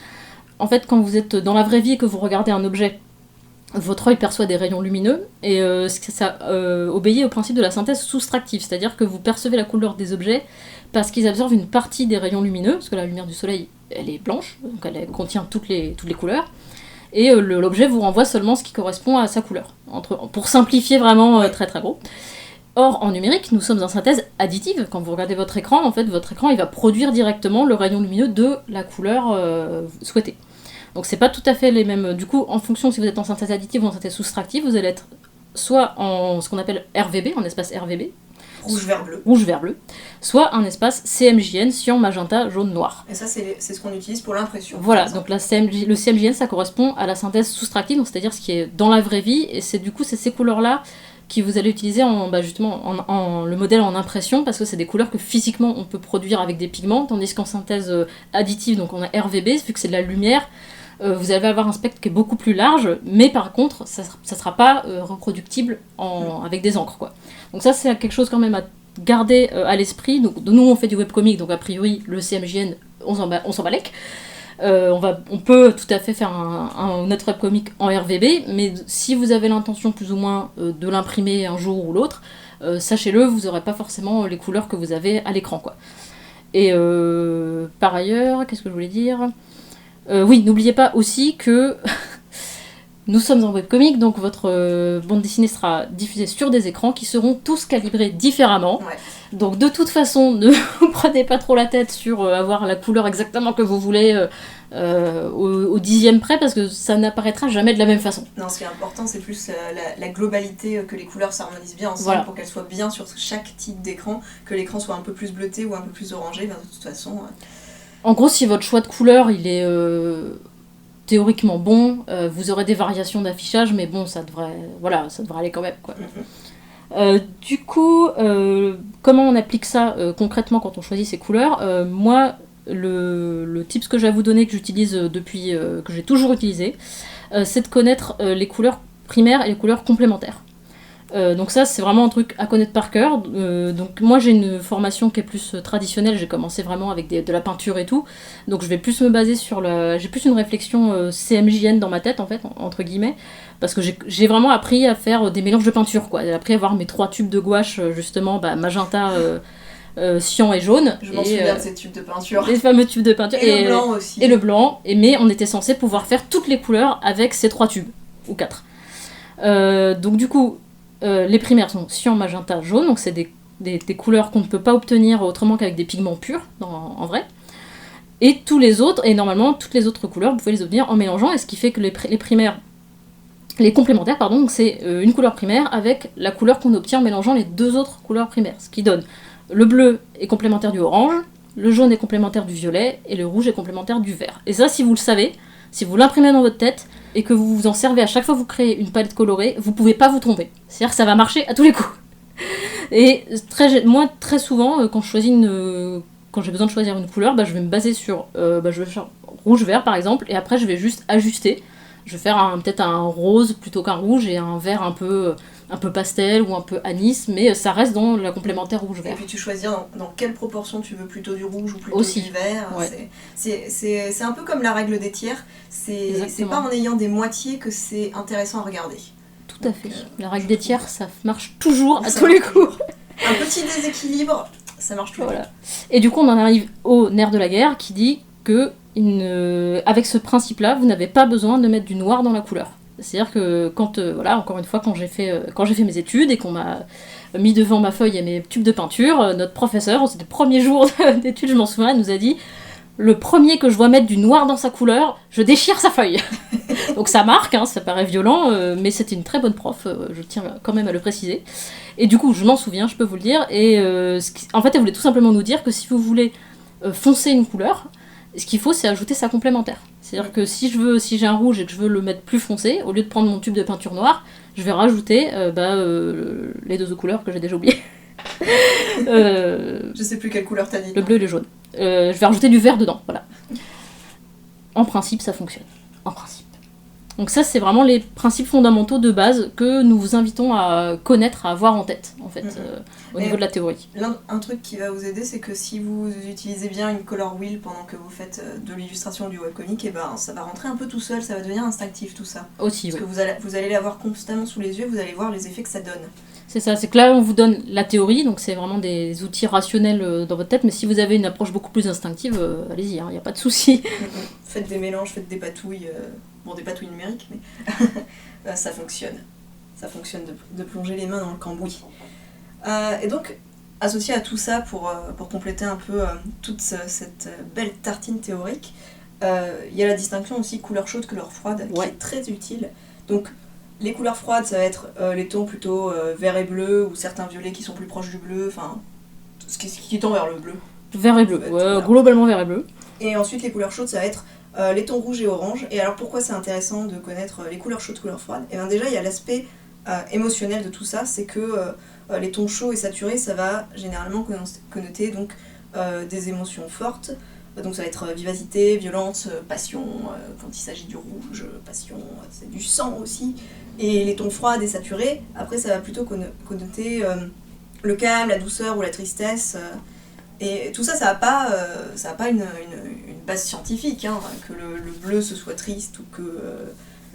En fait, quand vous êtes dans la vraie vie et que vous regardez un objet, votre œil perçoit des rayons lumineux, et ça obéit au principe de la synthèse soustractive, c'est-à-dire que vous percevez la couleur des objets parce qu'ils absorbent une partie des rayons lumineux, parce que la lumière du soleil, elle est blanche, donc elle contient toutes les couleurs, et l'objet vous renvoie seulement ce qui correspond à sa couleur, pour simplifier vraiment très très gros. Or, en numérique, nous sommes en synthèse additive. Quand vous regardez votre écran, en fait, votre écran il va produire directement le rayon lumineux de la couleur souhaitée. Donc c'est pas tout à fait les mêmes. Du coup, en fonction si vous êtes en synthèse additive ou en synthèse soustractive, vous allez être soit en ce qu'on appelle RVB, en espace RVB, rouge-vert-bleu, soit un espace CMJN, cyan, magenta, jaune, noir. Et ça c'est ce qu'on utilise pour l'impression. Voilà, donc le CMJN ça correspond à la synthèse soustractive, donc c'est-à-dire ce qui est dans la vraie vie, et c'est ces couleurs-là que vous allez utiliser justement le modèle en impression, parce que c'est des couleurs que physiquement on peut produire avec des pigments, tandis qu'en synthèse additive, donc on a RVB, vu que c'est de la lumière, vous allez avoir un spectre qui est beaucoup plus large, mais par contre, ça sera pas reproductible avec des encres, quoi. Donc ça, c'est quelque chose quand même à garder à l'esprit. Donc, nous, on fait du webcomic, donc a priori, le CMJN, on s'en balèque. On peut tout à fait faire notre webcomic en RVB, mais si vous avez l'intention plus ou moins de l'imprimer un jour ou l'autre, sachez-le, vous n'aurez pas forcément les couleurs que vous avez à l'écran, quoi. Et par ailleurs, qu'est-ce que je voulais dire ? Oui, n'oubliez pas aussi que nous sommes en webcomic, donc votre bande dessinée sera diffusée sur des écrans qui seront tous calibrés différemment. Ouais. Donc de toute façon, ne vous prenez pas trop la tête sur avoir la couleur exactement que vous voulez au dixième près, parce que ça n'apparaîtra jamais de la même façon. Non, ce qui est important, c'est plus la globalité, que les couleurs s'harmonisent bien ensemble, voilà, pour qu'elles soient bien sur chaque type d'écran, que l'écran soit un peu plus bleuté ou un peu plus orangé, ben, de toute façon... En gros, si votre choix de couleur, il est théoriquement bon, vous aurez des variations d'affichage, mais bon, ça devrait aller quand même, quoi. Du coup, comment on applique ça concrètement quand on choisit ces couleurs ? Moi, le tips que j'ai à vous donner, que j'utilise depuis, que j'ai toujours utilisé, c'est de connaître les couleurs primaires et les couleurs complémentaires. Donc ça, c'est vraiment un truc à connaître par cœur. Donc moi, j'ai une formation qui est plus traditionnelle. J'ai commencé vraiment avec de la peinture et tout. Donc je vais plus me baser sur j'ai plus une réflexion CMJN dans ma tête, en fait, entre guillemets. Parce que j'ai vraiment appris à faire des mélanges de peinture, quoi. J'ai appris à avoir mes 3 tubes de gouache, justement, magenta, cyan et jaune. Je m'en souviens de ces tubes de peinture. Les fameux tubes de peinture. Et le blanc aussi. Et le blanc. Mais on était censé pouvoir faire toutes les couleurs avec ces 3 tubes. Ou 4. Donc du coup... les primaires sont cyan, magenta, jaune, donc c'est des couleurs qu'on ne peut pas obtenir autrement qu'avec des pigments purs, en vrai. Et tous les autres, et normalement toutes les autres couleurs, vous pouvez les obtenir en mélangeant, et ce qui fait que les complémentaires, pardon, donc c'est une couleur primaire avec la couleur qu'on obtient en mélangeant les 2 autres couleurs primaires, ce qui donne le bleu est complémentaire du orange, le jaune est complémentaire du violet, et le rouge est complémentaire du vert. Et ça, si vous le savez, si vous l'imprimez dans votre tête, et que vous vous en servez à chaque fois que vous créez une palette colorée, vous pouvez pas vous tromper. C'est-à-dire que ça va marcher à tous les coups. Et moi, très souvent, quand j'ai besoin de choisir une couleur, je vais me baser sur... je vais faire rouge-vert, par exemple, et après, je vais juste ajuster. Je vais faire peut-être un rose plutôt qu'un rouge, et un vert un peu pastel ou un peu anis, mais ça reste dans la complémentaire rouge-vert. Et puis tu choisis dans quelle proportion tu veux, plutôt du rouge ou plutôt aussi du vert. Ouais. C'est un peu comme la règle des tiers, c'est pas en ayant des moitiés que c'est intéressant à regarder. Tout à fait. La règle des tiers, ça marche toujours à tous les coups. Un petit déséquilibre, ça marche toujours. Voilà. Et du coup, on en arrive au nerf de la guerre qui dit que avec ce principe-là, vous n'avez pas besoin de mettre du noir dans la couleur. C'est-à-dire que encore une fois, quand j'ai fait mes études et qu'on m'a mis devant ma feuille et mes tubes de peinture, notre professeur, c'était le premier jour d'études, je m'en souviens, il nous a dit « Le premier que je vois mettre du noir dans sa couleur, je déchire sa feuille !» Donc ça marque, ça paraît violent, mais c'était une très bonne prof, je tiens quand même à le préciser. Et du coup, je m'en souviens, je peux vous le dire, et en fait, elle voulait tout simplement nous dire que si vous voulez foncer une couleur, ce qu'il faut, c'est ajouter sa complémentaire. C'est-à-dire que si j'ai un rouge et que je veux le mettre plus foncé, au lieu de prendre mon tube de peinture noire, je vais rajouter les 2 autres couleurs que j'ai déjà oubliées. Je sais plus quelle couleur t'as dit. Le bleu et le jaune. Je vais rajouter du vert dedans, voilà. En principe, ça fonctionne. En principe. Donc ça, c'est vraiment les principes fondamentaux de base que nous vous invitons à connaître, à avoir en tête, en fait, au niveau de la théorie. Un truc qui va vous aider, c'est que si vous utilisez bien une color wheel pendant que vous faites de l'illustration du webcomic, ça va rentrer un peu tout seul, ça va devenir instinctif tout ça. Aussi, parce que vous allez l'avoir constamment sous les yeux, vous allez voir les effets que ça donne. C'est ça, c'est que là on vous donne la théorie, donc c'est vraiment des outils rationnels dans votre tête, mais si vous avez une approche beaucoup plus instinctive, allez-y, il n'y a pas de souci. Faites des mélanges, faites des patouilles, des patouilles numériques, mais ça fonctionne. Ça fonctionne de plonger les mains dans le cambouis. Et donc, associé à tout ça, pour compléter un peu toute cette belle tartine théorique, il y a la distinction aussi couleur chaude, couleur froide, qui est très utile. Donc, les couleurs froides, ça va être les tons plutôt vert et bleu, ou certains violets qui sont plus proches du bleu, enfin, ce qui tend vers le bleu. Vert et bleu, globalement vert et bleu. Et ensuite, les couleurs chaudes, ça va être les tons rouges et orange. Et alors, pourquoi c'est intéressant de connaître les couleurs chaudes, couleurs froides ? Et bien déjà, il y a l'aspect émotionnel de tout ça, c'est que les tons chauds et saturés, ça va généralement connoter donc, des émotions fortes. Donc ça va être vivacité, violence, passion, quand il s'agit du rouge, passion, c'est du sang aussi. Et les tons froids et saturés, après ça va plutôt connoter le calme, la douceur ou la tristesse. Et tout ça, ça n'a pas une base scientifique, que le bleu ce soit triste ou que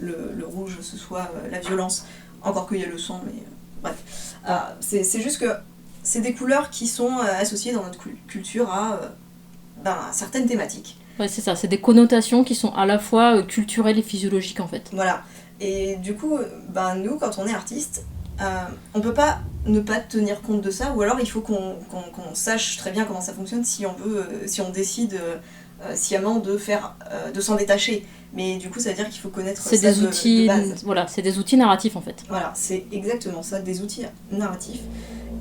le rouge ce soit la violence. Encore qu'il y a le sang, mais bref. C'est juste que c'est des couleurs qui sont associées dans notre culture à certaines thématiques. Ouais, c'est ça, c'est des connotations qui sont à la fois culturelles et physiologiques en fait. Voilà. Et du coup, nous, quand on est artiste, on peut pas ne pas tenir compte de ça, ou alors il faut qu'on sache très bien comment ça fonctionne si on décide sciemment de s'en détacher. Mais du coup, ça veut dire qu'il faut connaître ça de base. Voilà, c'est des outils narratifs en fait. Voilà, c'est exactement ça, des outils narratifs.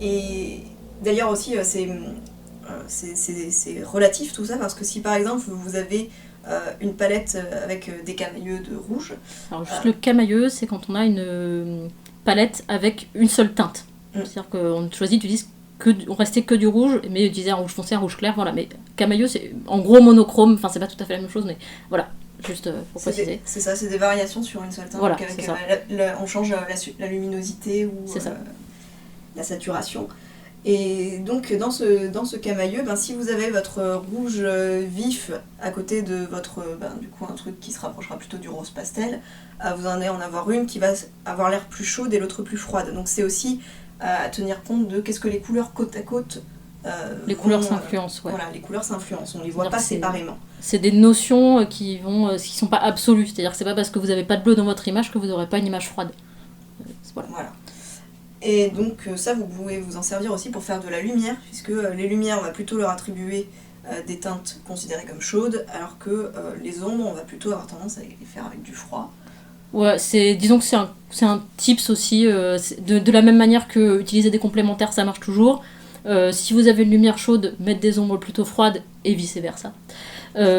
Et d'ailleurs aussi, c'est relatif tout ça, parce que si par exemple vous avez une palette avec des camailleux de rouge... Alors juste le camailleux, c'est quand on a une palette avec une seule teinte. C'est-à-dire qu'on choisit, on restait que du rouge, mais utiliser un rouge foncé, un rouge clair, voilà. Mais camailleux, c'est en gros monochrome, enfin c'est pas tout à fait la même chose, mais voilà. juste pour préciser. C'est ça, c'est des variations sur une seule teinte. Voilà, Donc, c'est ça. on change la luminosité ou la saturation. Et donc dans ce camailleux, si vous avez votre rouge vif à côté de votre, du coup un truc qui se rapprochera plutôt du rose pastel, vous allez en avoir une qui va avoir l'air plus chaude et l'autre plus froide. Donc c'est aussi à tenir compte de qu'est-ce que les couleurs côte à côte les couleurs s'influencent, Voilà, les couleurs s'influencent, on les voit pas séparément. C'est des notions qui sont pas absolues, c'est-à-dire que c'est pas parce que vous avez pas de bleu dans votre image que vous n'aurez pas une image froide. Voilà. Et donc ça, vous pouvez vous en servir aussi pour faire de la lumière, puisque les lumières, on va plutôt leur attribuer des teintes considérées comme chaudes, alors que les ombres, on va plutôt avoir tendance à les faire avec du froid. Ouais, disons que c'est un tips aussi, de la même manière que utiliser des complémentaires, ça marche toujours. Si vous avez une lumière chaude, mettre des ombres plutôt froides, et vice-versa.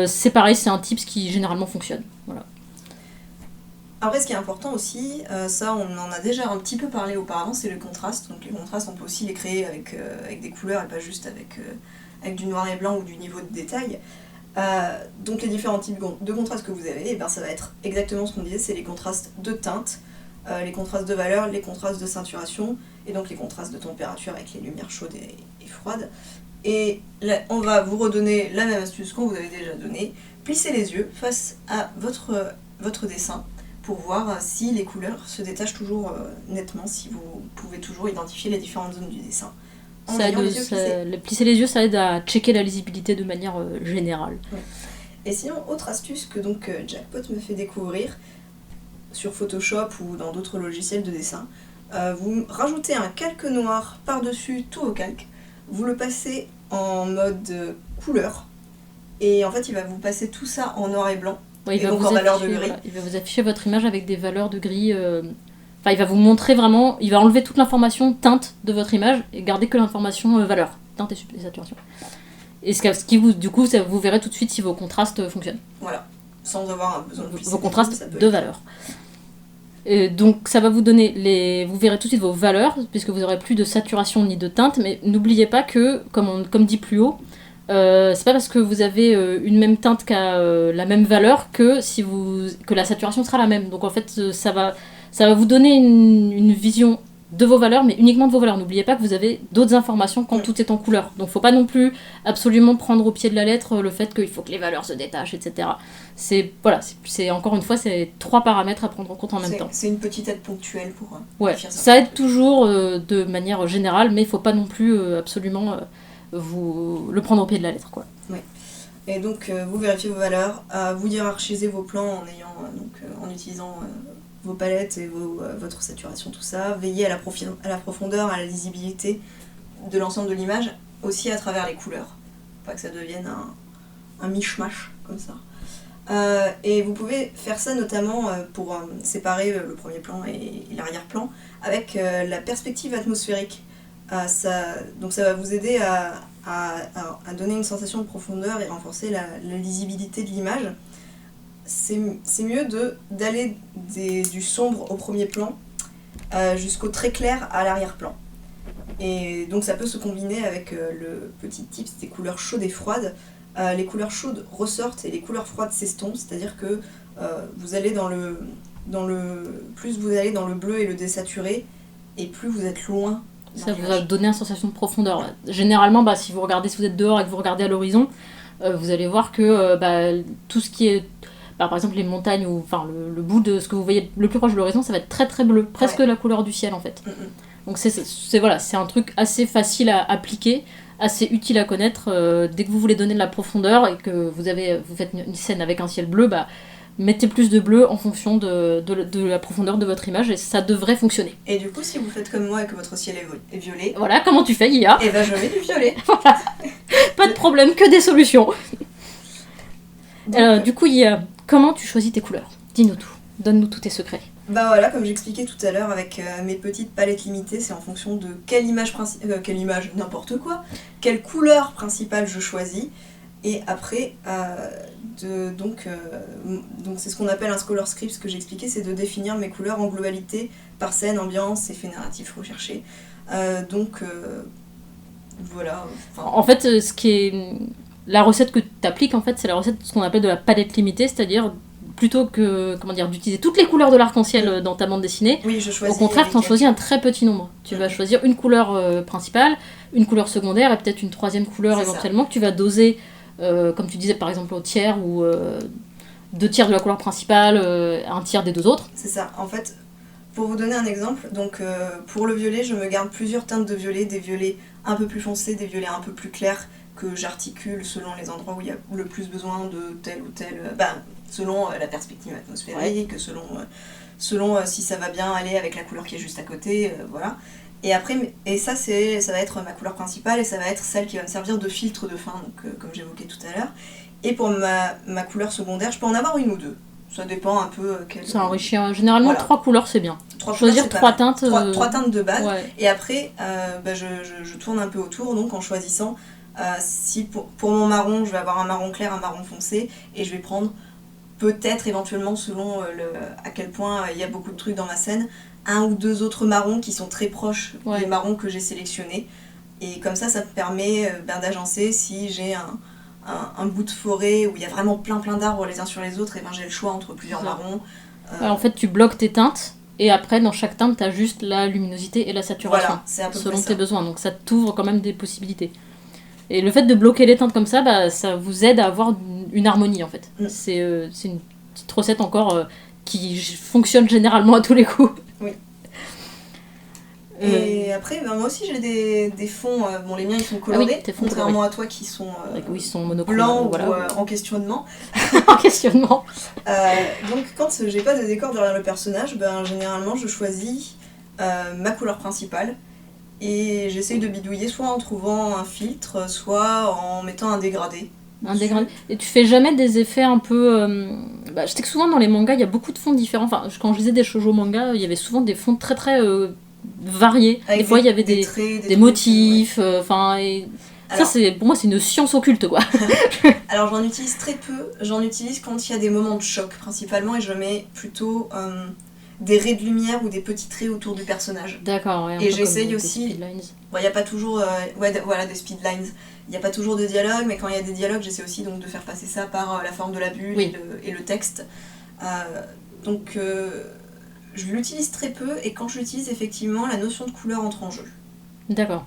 C'est pareil, c'est un tips qui généralement fonctionne. Voilà. Après, ce qui est important aussi, ça on en a déjà un petit peu parlé auparavant, c'est le contraste. Donc les contrastes, on peut aussi les créer avec des couleurs et pas juste avec du noir et blanc ou du niveau de détail. Donc les différents types de contrastes que vous avez, ça va être exactement ce qu'on disait, c'est les contrastes de teinte, les contrastes de valeur, les contrastes de saturation, et donc les contrastes de température avec les lumières chaudes et froides. Et là, on va vous redonner la même astuce qu'on vous avait déjà donnée, plissez les yeux face à votre dessin, pour voir si les couleurs se détachent toujours nettement, si vous pouvez toujours identifier les différentes zones du dessin. Plisser les yeux, ça aide à checker la lisibilité de manière générale. Ouais. Et sinon, autre astuce que donc Jackpot me fait découvrir sur Photoshop ou dans d'autres logiciels de dessin, vous rajoutez un calque noir par-dessus tous vos calques, vous le passez en mode couleur, et en fait il va vous passer tout ça en noir et blanc. Ouais, et donc en valeur de gris. Voilà, il va vous afficher votre image avec des valeurs de gris. Enfin, il va vous montrer vraiment. Il va enlever toute l'information teinte de votre image et garder que l'information valeur, teinte et saturation. Et ce qui vous, du coup, vous verrez tout de suite si vos contrastes fonctionnent. Voilà, sans avoir besoin de vos contrastes de valeur. Et donc ça va vous donner vous verrez tout de suite vos valeurs puisque vous n'aurez plus de saturation ni de teinte. Mais n'oubliez pas que, comme dit plus haut. C'est pas parce que vous avez une même teinte qu'à la même valeur que la saturation sera la même. Donc en fait, ça va vous donner une vision de vos valeurs, mais uniquement de vos valeurs. N'oubliez pas que vous avez d'autres informations quand tout est en couleur. Donc faut pas non plus absolument prendre au pied de la lettre le fait qu'il faut que les valeurs se détachent, etc. C'est encore une fois, c'est 3 paramètres à prendre en compte en même temps. C'est une petite aide ponctuelle pour ça aide toujours de manière générale, mais il faut pas non plus absolument... vous le prendre au pied de la lettre, quoi. Oui. Et donc vous vérifiez vos valeurs, vous hiérarchisez vos plans en utilisant vos palettes et votre saturation, tout ça. Veillez à la profondeur, à la lisibilité de l'ensemble de l'image, aussi à travers les couleurs. Pas que ça devienne un mishmash comme ça. Et vous pouvez faire ça notamment pour séparer le premier plan et l'arrière-plan avec la perspective atmosphérique. Donc ça va vous aider à donner une sensation de profondeur et renforcer la lisibilité de l'image. C'est mieux d'aller du sombre au premier plan jusqu'au très clair à l'arrière-plan. Et donc ça peut se combiner avec le petit tips des couleurs chaudes et froides. Les couleurs chaudes ressortent et les couleurs froides s'estompent, c'est-à-dire que vous allez plus vous allez dans le bleu et le désaturé, et plus vous êtes loin. Ça vous va donner une sensation de profondeur. Généralement, si vous êtes dehors et que vous regardez à l'horizon, vous allez voir que tout ce qui est, par exemple les montagnes ou le bout de ce que vous voyez le plus proche de l'horizon, ça va être très très bleu, presque la couleur du ciel en fait. Donc c'est un truc assez facile à appliquer, assez utile à connaître. Dès que vous voulez donner de la profondeur et que vous faites une scène avec un ciel bleu, mettez plus de bleu en fonction de la profondeur de votre image et ça devrait fonctionner. Et du coup, si vous faites comme moi et que votre ciel est violet... Voilà, comment tu fais, Guilla ? Et je mets du violet. Voilà. Pas de problème, que des solutions. Du coup, Guilla, comment tu choisis tes couleurs ? Dis-nous tout. Donne-nous tous tes secrets. Voilà, comme j'expliquais tout à l'heure avec mes petites palettes limitées, c'est en fonction de quelle image n'importe quoi, quelle couleur principale je choisis. Et après, donc c'est ce qu'on appelle un scholar script, ce que j'expliquais, c'est de définir mes couleurs en globalité par scène, ambiance, effet narratif recherché. Voilà. En fait, la recette que tu appliques, en fait, c'est la recette de ce qu'on appelle de la palette limitée, c'est-à-dire plutôt que d'utiliser toutes les couleurs de l'arc-en-ciel dans ta bande dessinée, Oui, je choisis. au contraire, tu en choisis un très petit nombre. Tu vas choisir une couleur principale, une couleur secondaire et peut-être une troisième couleur C'est éventuellement que tu vas doser, comme tu disais par exemple au tiers ou 2 tiers de la couleur principale, 1 tiers des 2 autres. C'est ça. En fait, pour vous donner un exemple, donc pour le violet, je me garde plusieurs teintes de violet, des violets un peu plus foncés, des violets un peu plus clairs que j'articule selon les endroits où il y a le plus besoin de tel ou tel, selon la perspective atmosphérique, selon si ça va bien aller avec la couleur qui est juste à côté, voilà. Et après, ça va être ma couleur principale et ça va être celle qui va me servir de filtre de fin, donc comme j'évoquais tout à l'heure. Et pour ma couleur secondaire, je peux en avoir une ou deux. Ça dépend un peu quelle... Ça enrichit. Généralement, Voilà. 3 couleurs, c'est bien. Choisir 3 teintes. 3 teintes de base. Ouais. Et après, je tourne un peu autour, donc en choisissant si pour mon marron, je vais avoir un marron clair, un marron foncé, et je vais prendre peut-être éventuellement, selon à quel point il y a beaucoup de trucs dans ma scène, 1 ou 2 autres marrons qui sont très proches des marrons que j'ai sélectionnés. Et comme ça me permet d'agencer si j'ai un bout de forêt où il y a vraiment plein d'arbres les uns sur les autres, et j'ai le choix entre plusieurs marrons. En fait, tu bloques tes teintes, et après, dans chaque teinte, tu as juste la luminosité et la saturation, voilà, c'est un peu selon tes besoins. Donc ça t'ouvre quand même des possibilités. Et le fait de bloquer les teintes comme ça, ça vous aide à avoir une harmonie, en fait. C'est une petite recette encore qui fonctionne généralement à tous les coups. Oui. Et après, moi aussi j'ai des fonds, les miens ils sont colorés, contrairement à toi qui sont, ils sont blancs ou en questionnement. En questionnement. Donc quand j'ai pas de décor derrière le personnage, généralement je choisis ma couleur principale et j'essaye de bidouiller soit en trouvant un filtre, soit en mettant un dégradé. Un dégradé. Et tu fais jamais des effets un peu... je sais que souvent dans les mangas il y a beaucoup de fonds différents. Enfin, quand je lisais des shoujo mangas, il y avait souvent des fonds très très variés. Des fois il y avait des traits, des motifs, Alors, ça, pour moi, c'est une science occulte, quoi. Alors, j'en utilise très peu. J'en utilise quand il y a des moments de choc, principalement, et je mets plutôt des raies de lumière ou des petits traits autour du personnage. D'accord, ouais. Et j'essaye aussi... Il n'y a pas toujours... des speedlines. Il n'y a pas toujours de dialogue, mais quand il y a des dialogues, j'essaie aussi donc, de faire passer ça par la forme de la bulle et le texte. Je l'utilise très peu, et quand je l'utilise, effectivement, la notion de couleur entre en jeu. D'accord.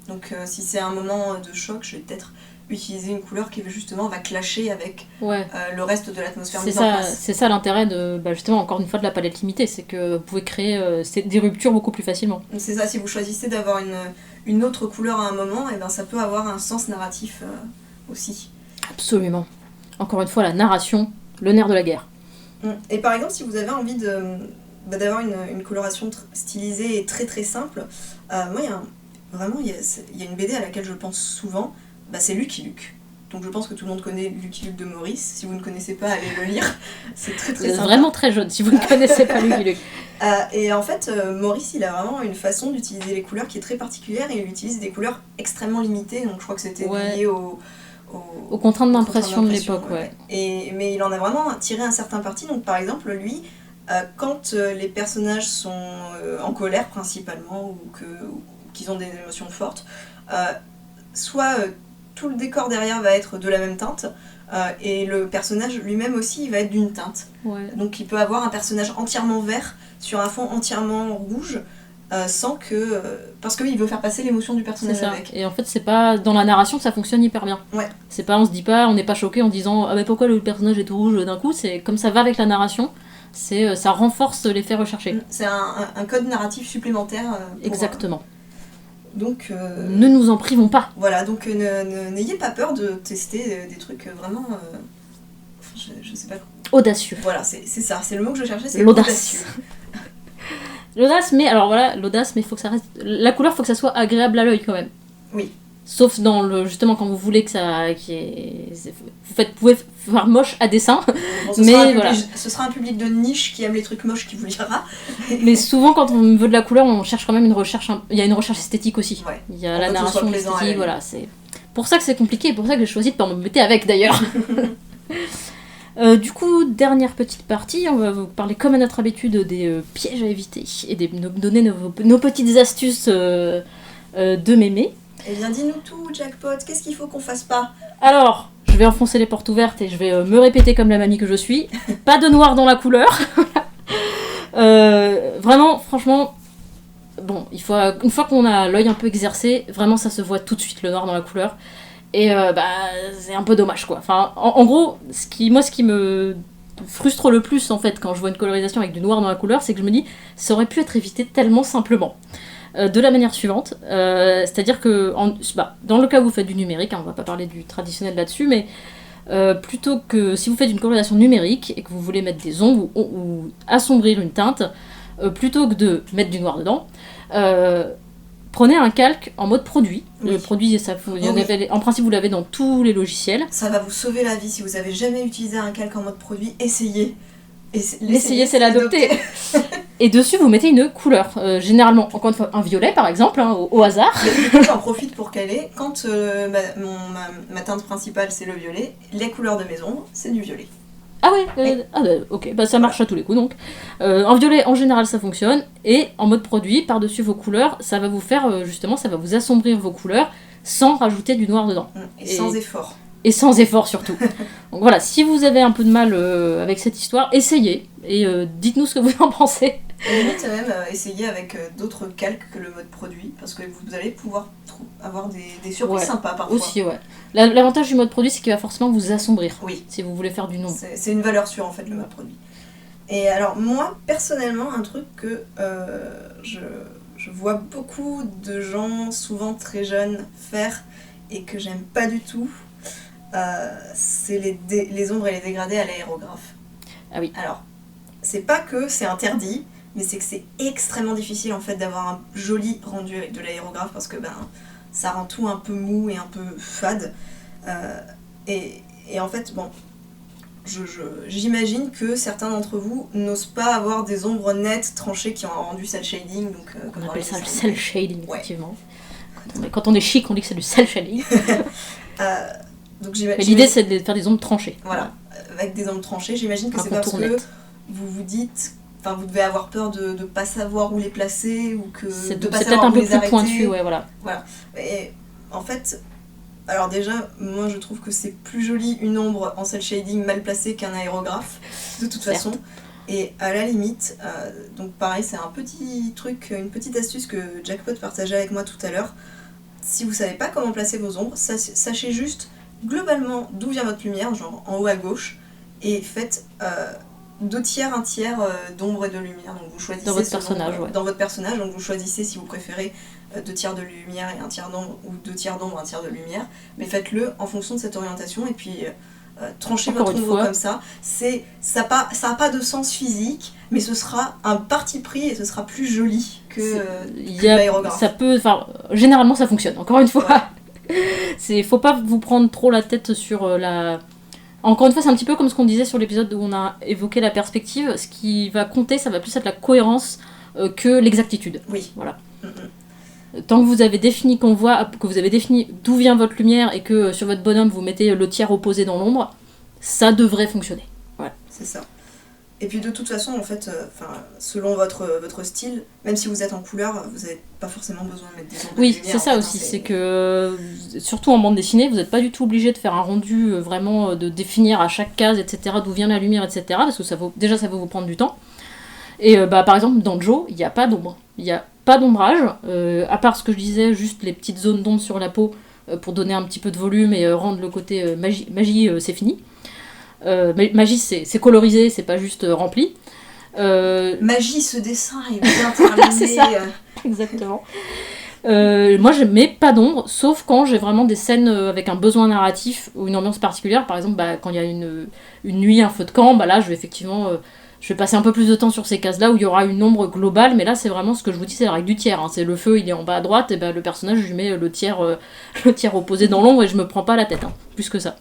Donc si c'est un moment de choc, je vais peut-être utiliser une couleur qui justement va clasher avec le reste de l'atmosphère mise en place. C'est ça l'intérêt de, justement, encore une fois, de la palette limitée, c'est que vous pouvez créer des ruptures beaucoup plus facilement. C'est ça, si vous choisissez d'avoir une autre couleur à un moment, et ça peut avoir un sens narratif aussi. Absolument. Encore une fois, la narration, le nerf de la guerre. Et par exemple, si vous avez envie d'avoir une coloration stylisée et très très simple, moi il y a une BD à laquelle je pense souvent, c'est Lucky Luke. Donc je pense que tout le monde connaît Lucky Luke de Maurice. Si vous ne connaissez pas, allez le lire. C'est très très sympa. Vraiment très jeune si vous ne connaissez pas Lucky Luke. Et en fait, Maurice, il a vraiment une façon d'utiliser les couleurs qui est très particulière, et il utilise des couleurs extrêmement limitées. Donc je crois que c'était lié aux contraintes d'impression de l'époque. Mais il en a vraiment tiré un certain parti. Donc par exemple, lui, quand les personnages sont en colère principalement, ou qu'ils ont des émotions fortes, soit tout le décor derrière va être de la même teinte, et le personnage lui-même aussi il va être d'une teinte. Donc il peut avoir un personnage entièrement vert sur un fond entièrement rouge, sans que... parce qu'il veut faire passer l'émotion du personnage avec. Et en fait, c'est pas... Dans la narration, ça fonctionne hyper bien. C'est pas, on se dit pas, on n'est pas choqué en disant « Ah mais pourquoi le personnage est tout rouge d'un coup ?» C'est comme ça va avec la narration, ça renforce l'effet recherché. C'est un code narratif supplémentaire. Exactement. Donc, ne nous en privons pas. Voilà, donc n'ayez pas peur de tester des trucs vraiment... je sais pas... Audacieux. Voilà, c'est ça, c'est le mot que je cherchais, c'est l'audace. audacieux. L'audace, mais faut que ça reste... La couleur, faut que ça soit agréable à l'œil quand même. Oui. Sauf justement quand vous voulez que ça... Vous pouvez faire moche à dessein. Bon, ce sera un public de niche qui aime les trucs moches qui vous lira. Mais souvent, quand on veut de la couleur, on cherche quand même une recherche... Il y a une recherche esthétique aussi. Il y a la narration esthétique, voilà. C'est pour ça que c'est compliqué, pour ça que j'ai choisi de pas m'embêter avec d'ailleurs. Du coup, dernière petite partie, on va vous parler comme à notre habitude des pièges à éviter et donner nos petites astuces de mémé. Eh bien, dis-nous tout, Jackpot, qu'est-ce qu'il faut qu'on fasse pas ? Alors, je vais enfoncer les portes ouvertes et je vais me répéter comme la mamie que je suis. Pas de noir dans la couleur. Vraiment, franchement, bon, une fois qu'on a l'œil un peu exercé, vraiment ça se voit tout de suite le noir dans la couleur. Et c'est un peu dommage quoi. Enfin, en gros, ce qui me frustre le plus en fait quand je vois une colorisation avec du noir dans la couleur, c'est que je me dis ça aurait pu être évité tellement simplement. De la manière suivante, c'est-à-dire que dans le cas où vous faites du numérique, on va pas parler du traditionnel là-dessus, mais plutôt que si vous faites une colorisation numérique et que vous voulez mettre des ombres ou assombrir une teinte, plutôt que de mettre du noir dedans, prenez un calque en mode produit. Le produit, en principe, vous l'avez dans tous les logiciels. Ça va vous sauver la vie si vous avez jamais utilisé un calque en mode produit. Essayez. L'essayer, c'est l'adopter. Et dessus, vous mettez une couleur. Généralement, encore une fois, un violet par exemple, au hasard. J'en profite pour caler. Quand ma teinte principale, c'est le violet, les couleurs de mes ombres, c'est du violet. Ah ouais, ok, ça marche à tous les coups donc. En violet, en général, ça fonctionne. Et en mode produit, par-dessus vos couleurs, ça va vous faire, justement, ça va vous assombrir vos couleurs sans rajouter du noir dedans. Et sans effort. Et sans effort surtout. Donc voilà, si vous avez un peu de mal avec cette histoire, essayez. Et dites-nous ce que vous en pensez. Et limite même essayer avec d'autres calques que le mode produit, parce que vous allez pouvoir avoir des surprises sympas parfois. Aussi, ouais. L'avantage du mode produit, c'est qu'il va forcément vous assombrir. Oui. Si vous voulez faire du nombre. C'est une valeur sûre en fait, le mode produit. Et alors moi, personnellement, un truc que je vois beaucoup de gens, souvent très jeunes, faire et que j'aime pas du tout, c'est les ombres et les dégradés à l'aérographe. Ah oui. Alors, c'est pas que c'est interdit, mais c'est que c'est extrêmement difficile en fait d'avoir un joli rendu avec de l'aérographe parce que ça rend tout un peu mou et un peu fade. Et en fait, bon, j'imagine que certains d'entre vous n'osent pas avoir des ombres nettes tranchées qui ont un rendu cel shading. Donc, on appelle ça le cel shading, effectivement. Quand on est chic, on dit que c'est du cel shading. Donc, mais l'idée, c'est de faire des ombres tranchées. Voilà, avec des ombres tranchées, j'imagine que c'est parce que vous vous dites... Enfin, vous devez avoir peur de ne pas savoir où les placer ou que de pas savoir où les arrêter. C'est peut-être un peu plus pointu, ouais, voilà. Et en fait, alors déjà, moi je trouve que c'est plus joli une ombre en cel shading mal placée qu'un aérographe, de toute façon. Et à la limite, donc pareil, c'est un petit truc, une petite astuce que Jackpot partageait avec moi tout à l'heure. Si vous savez pas comment placer vos ombres, sachez juste globalement d'où vient votre lumière, genre en haut à gauche, et faites... 2 tiers, 1 tiers d'ombre et de lumière. Donc vous choisissez dans votre personnage, dans votre personnage, donc vous choisissez si vous préférez 2 tiers de lumière et 1 tiers d'ombre, ou 2 tiers d'ombre, 1 tiers de lumière, mais faites-le en fonction de cette orientation, et puis tranchez votre ombre comme ça. Ça a pas de sens physique, mais ce sera un parti pris et ce sera plus joli que l'aérographe. Ça peut, généralement ça fonctionne, encore une fois. Ouais. Faut pas vous prendre trop la tête sur la... Encore une fois, c'est un petit peu comme ce qu'on disait sur l'épisode où on a évoqué la perspective. Ce qui va compter, ça va plus être la cohérence que l'exactitude. Oui. Voilà. Tant que vous avez défini d'où vient votre lumière et que sur votre bonhomme vous mettez le tiers opposé dans l'ombre, ça devrait fonctionner. Ouais. C'est ça. Et puis de toute façon, en fait, selon votre style, même si vous êtes en couleur, vous n'avez pas forcément besoin de mettre des ombres. Oui, c'est ça aussi. C'est que, surtout en bande dessinée, vous n'êtes pas du tout obligé de faire un rendu vraiment, de définir à chaque case, etc., d'où vient la lumière, etc., parce que ça va vous prendre du temps. Et par exemple, dans Joe, il n'y a pas d'ombre. Il n'y a pas d'ombrage, à part ce que je disais, juste les petites zones d'ombre sur la peau pour donner un petit peu de volume et rendre le côté magie, c'est fini. Magie, c'est colorisé, c'est pas juste rempli. Magie, ce dessin est bien terminé. C'est ça, exactement. Moi, je mets pas d'ombre, sauf quand j'ai vraiment des scènes avec un besoin narratif ou une ambiance particulière. Par exemple, quand il y a une nuit, un feu de camp, là, je vais passer un peu plus de temps sur ces cases-là où il y aura une ombre globale, mais là, c'est vraiment ce que je vous dis, c'est la règle du tiers. Hein. C'est le feu, il est en bas à droite, et le personnage, je lui mets le tiers opposé dans l'ombre et je me prends pas la tête, plus que ça.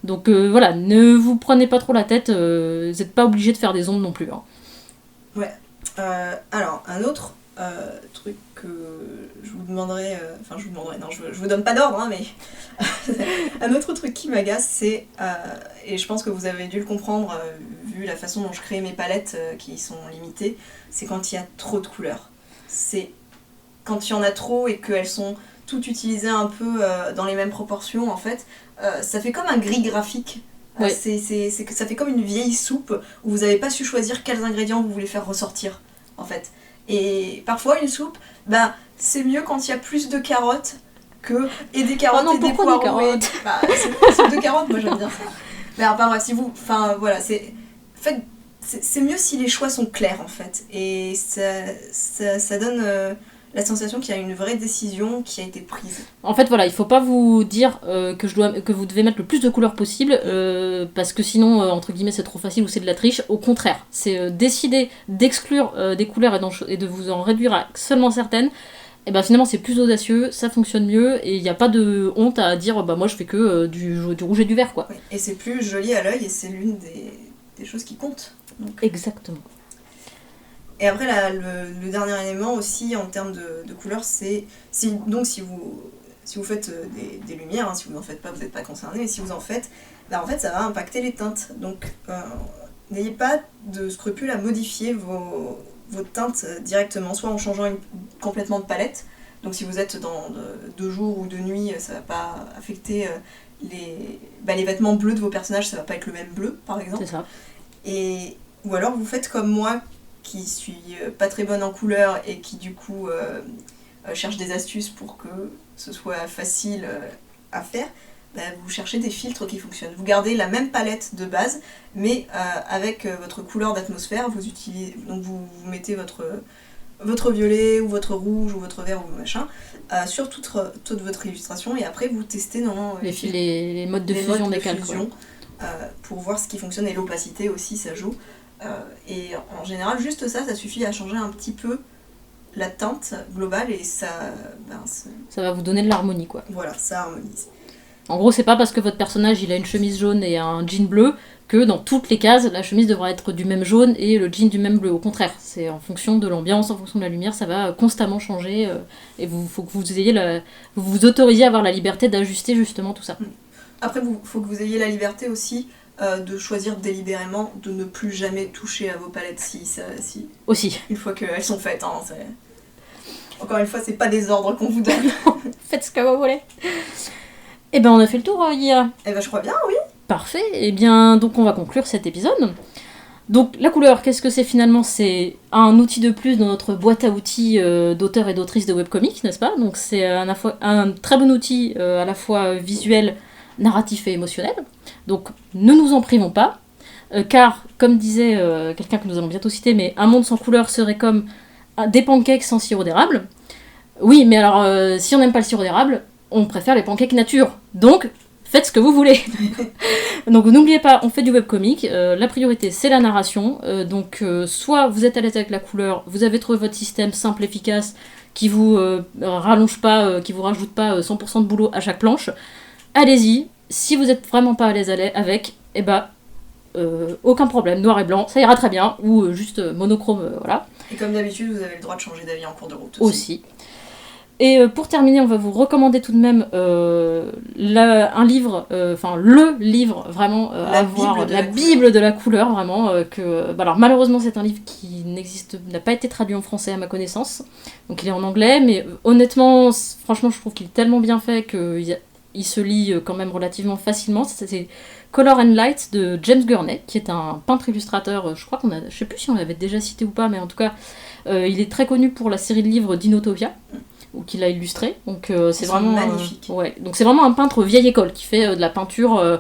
Donc voilà, ne vous prenez pas trop la tête, vous n'êtes pas obligé de faire des ombres non plus. Ouais. Alors, un autre truc que je vous demanderai, non, je vous donne pas d'ordre, mais un autre truc qui m'agace, c'est, et je pense que vous avez dû le comprendre vu la façon dont je crée mes palettes qui sont limitées, c'est quand il y a trop de couleurs. C'est quand il y en a trop et qu'elles sont tout utiliser un peu dans les mêmes proportions, en fait, ça fait comme un gris graphique. Ouais. Ça fait comme une vieille soupe où vous n'avez pas su choisir quels ingrédients vous voulez faire ressortir, en fait. Et parfois, une soupe, c'est mieux quand il y a plus de carottes et des carottes non, et des pourquoi poireaux. des carottes C'est une soupe de carottes, moi j'aime bien ça. Mais alors, bref, si vous... Enfin, voilà, c'est mieux si les choix sont clairs, en fait. Et ça donne la sensation qu'il y a une vraie décision qui a été prise. En fait, voilà, il faut pas vous dire que vous devez mettre le plus de couleurs possible, parce que sinon, entre guillemets, c'est trop facile ou c'est de la triche. Au contraire, c'est décider d'exclure des couleurs et de vous en réduire à seulement certaines. Et ben finalement, c'est plus audacieux, ça fonctionne mieux, et il n'y a pas de honte à dire moi je fais que du rouge et du vert, quoi. Oui. Et c'est plus joli à l'œil, et c'est l'une des choses qui comptent. Donc. Exactement. Et après, le dernier élément aussi en termes de couleurs, c'est si vous faites des lumières, hein, si vous n'en faites pas, vous n'êtes pas concerné, mais si vous en faites, en fait, ça va impacter les teintes. Donc, n'ayez pas de scrupule à modifier vos teintes directement, soit en changeant complètement de palette. Donc, si vous êtes dans de jour ou de nuit, ça va pas affecter les vêtements bleus de vos personnages, ça va pas être le même bleu, par exemple. C'est ça. Ou alors, vous faites comme moi, qui suis pas très bonne en couleur et qui du coup cherche des astuces pour que ce soit facile à faire, vous cherchez des filtres qui fonctionnent. Vous gardez la même palette de base, mais avec votre couleur d'atmosphère, donc vous mettez votre violet ou votre rouge ou votre vert ou machin sur toute votre illustration, et après vous testez dans les modes de fusion des calques, pour voir ce qui fonctionne, et l'opacité aussi, ça joue. Et en général, juste ça suffit à changer un petit peu la teinte globale, et ça va vous donner de l'harmonie, quoi. Voilà, ça harmonise. En gros, c'est pas parce que votre personnage il a une chemise jaune et un jean bleu que dans toutes les cases, la chemise devra être du même jaune et le jean du même bleu. Au contraire, c'est en fonction de l'ambiance, en fonction de la lumière, ça va constamment changer, et faut que vous vous autorisiez à avoir la liberté d'ajuster justement tout ça. Après, faut que vous ayez la liberté aussi de choisir délibérément de ne plus jamais toucher à vos palettes si aussi. Une fois qu'elles sont faites. Hein, encore une fois, c'est pas des ordres qu'on vous donne. Faites ce que vous voulez. Eh ben on a fait le tour, Lia. Eh ben je crois bien, oui. Parfait. Eh bien donc on va conclure cet épisode. Donc la couleur, qu'est-ce que c'est finalement ? C'est un outil de plus dans notre boîte à outils d'auteurs et d'autrices de webcomics, n'est-ce pas ? Donc c'est un très bon outil à la fois visuel, narratif et émotionnel. Donc ne nous en privons pas, car comme disait quelqu'un que nous allons bientôt citer, mais un monde sans couleur serait comme des pancakes sans sirop d'érable. Oui, mais alors si on n'aime pas le sirop d'érable, on préfère les pancakes nature. Donc faites ce que vous voulez. Donc n'oubliez pas, on fait du webcomic, la priorité c'est la narration, donc soit vous êtes à l'aise avec la couleur, vous avez trouvé votre système simple, efficace, qui vous rallonge pas, qui vous rajoute pas 100% de boulot à chaque planche, allez-y. Si vous êtes vraiment pas à l'aise avec, aucun problème, noir et blanc, ça ira très bien, ou juste monochrome, voilà. Et comme d'habitude, vous avez le droit de changer d'avis en cours de route aussi. Et pour terminer, on va vous recommander tout de même un livre, le livre vraiment à voir, la Bible de la couleur, vraiment. Alors malheureusement, c'est un livre qui n'a pas été traduit en français à ma connaissance, donc il est en anglais, mais honnêtement, franchement, je trouve qu'il est tellement bien fait qu'il se lit quand même relativement facilement. C'est Color and Light de James Gurney, qui est un peintre-illustrateur, je sais plus si on l'avait déjà cité ou pas, mais en tout cas, il est très connu pour la série de livres Dinotopia, ou qu'il a illustré, donc c'est vraiment magnifique. Donc c'est vraiment un peintre vieille école qui fait de la peinture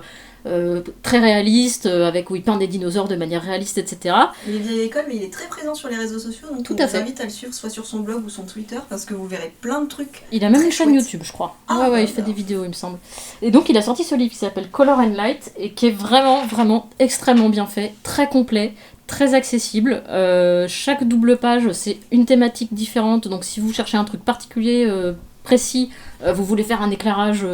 très réaliste, où il peint des dinosaures de manière réaliste, etc. Il est vieille école, mais il est très présent sur les réseaux sociaux, donc on vous invite à le suivre, soit sur son blog ou son Twitter, parce que vous verrez plein de trucs. Il a même une chaîne YouTube, je crois. Il fait des vidéos, il me semble. Et donc il a sorti ce livre qui s'appelle Color and Light, et qui est vraiment, vraiment extrêmement bien fait, très complet, très accessible. Chaque double page, c'est une thématique différente, donc si vous cherchez un truc particulier, précis, vous voulez faire un éclairage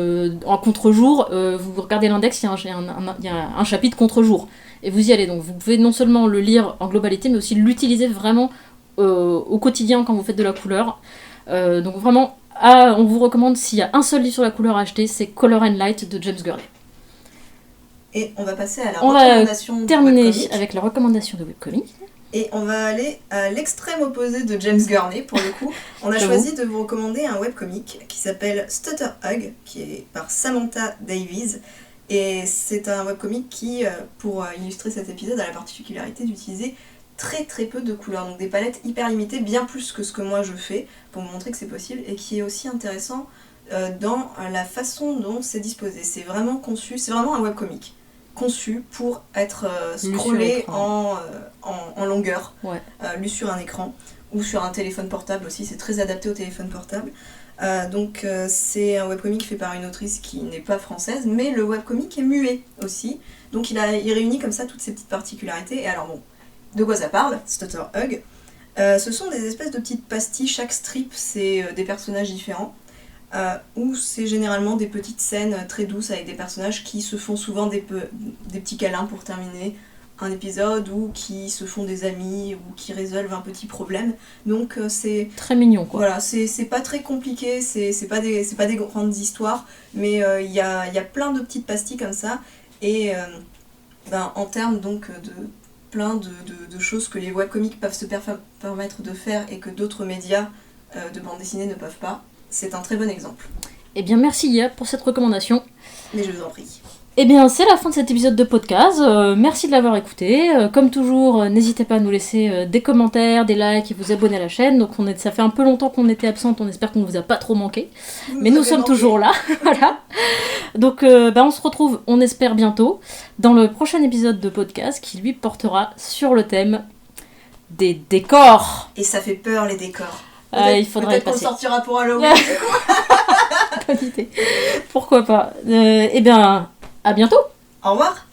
en contre-jour, vous regardez l'index, il y a un chapitre contre-jour, et vous y allez. Donc vous pouvez non seulement le lire en globalité, mais aussi l'utiliser vraiment au quotidien quand vous faites de la couleur. Donc vraiment, on vous recommande, s'il y a un seul livre sur la couleur à acheter, c'est Color and Light de James Gurney. Et on va passer à la recommandation. On va terminer avec la recommandation de webcomic. Et on va aller à l'extrême opposé de James Gurney, pour le coup. On a choisi de vous recommander un webcomic qui s'appelle Stutter Hug, qui est par Samantha Davies. Et c'est un webcomic qui, pour illustrer cet épisode, a la particularité d'utiliser très très peu de couleurs, donc des palettes hyper limitées, bien plus que ce que moi je fais, pour vous montrer que c'est possible, et qui est aussi intéressant dans la façon dont c'est disposé. C'est vraiment conçu, c'est vraiment un webcomic conçu pour être scrollé en longueur, lu sur un écran, ou sur un téléphone portable aussi, c'est très adapté au téléphone portable. Donc c'est un webcomic fait par une autrice qui n'est pas française, mais le webcomic est muet aussi, donc il réunit comme ça toutes ces petites particularités. Et alors bon, de quoi ça parle, Stutter Hug? Ce sont des espèces de petites pastilles, chaque strip c'est des personnages différents, où c'est généralement des petites scènes très douces avec des personnages qui se font souvent des petits câlins pour terminer un épisode, ou qui se font des amis, ou qui résolvent un petit problème. Donc c'est très mignon, quoi. Voilà, c'est pas très compliqué, c'est pas des grandes histoires, mais il y a plein de petites pastilles comme ça, et en termes donc de plein de choses que les webcomics peuvent se permettre de faire et que d'autres médias de bande dessinée ne peuvent pas, c'est un très bon exemple. Eh bien merci Ia pour cette recommandation. Mais je vous en prie. Eh bien, c'est la fin de cet épisode de podcast. Merci de l'avoir écouté. Comme toujours, n'hésitez pas à nous laisser des commentaires, des likes et vous abonner à la chaîne. Donc, ça fait un peu longtemps qu'on était absente. On espère qu'on ne vous a pas trop manqué. Mais nous sommes toujours là. Voilà. Donc, on se retrouve, on espère bientôt, dans le prochain épisode de podcast qui, lui, portera sur le thème des décors. Et ça fait peur, les décors. Il faudra y passer. Peut-être qu'on sortira pour Halloween. Bonne idée. Pourquoi pas. Eh bien... à bientôt. Au revoir.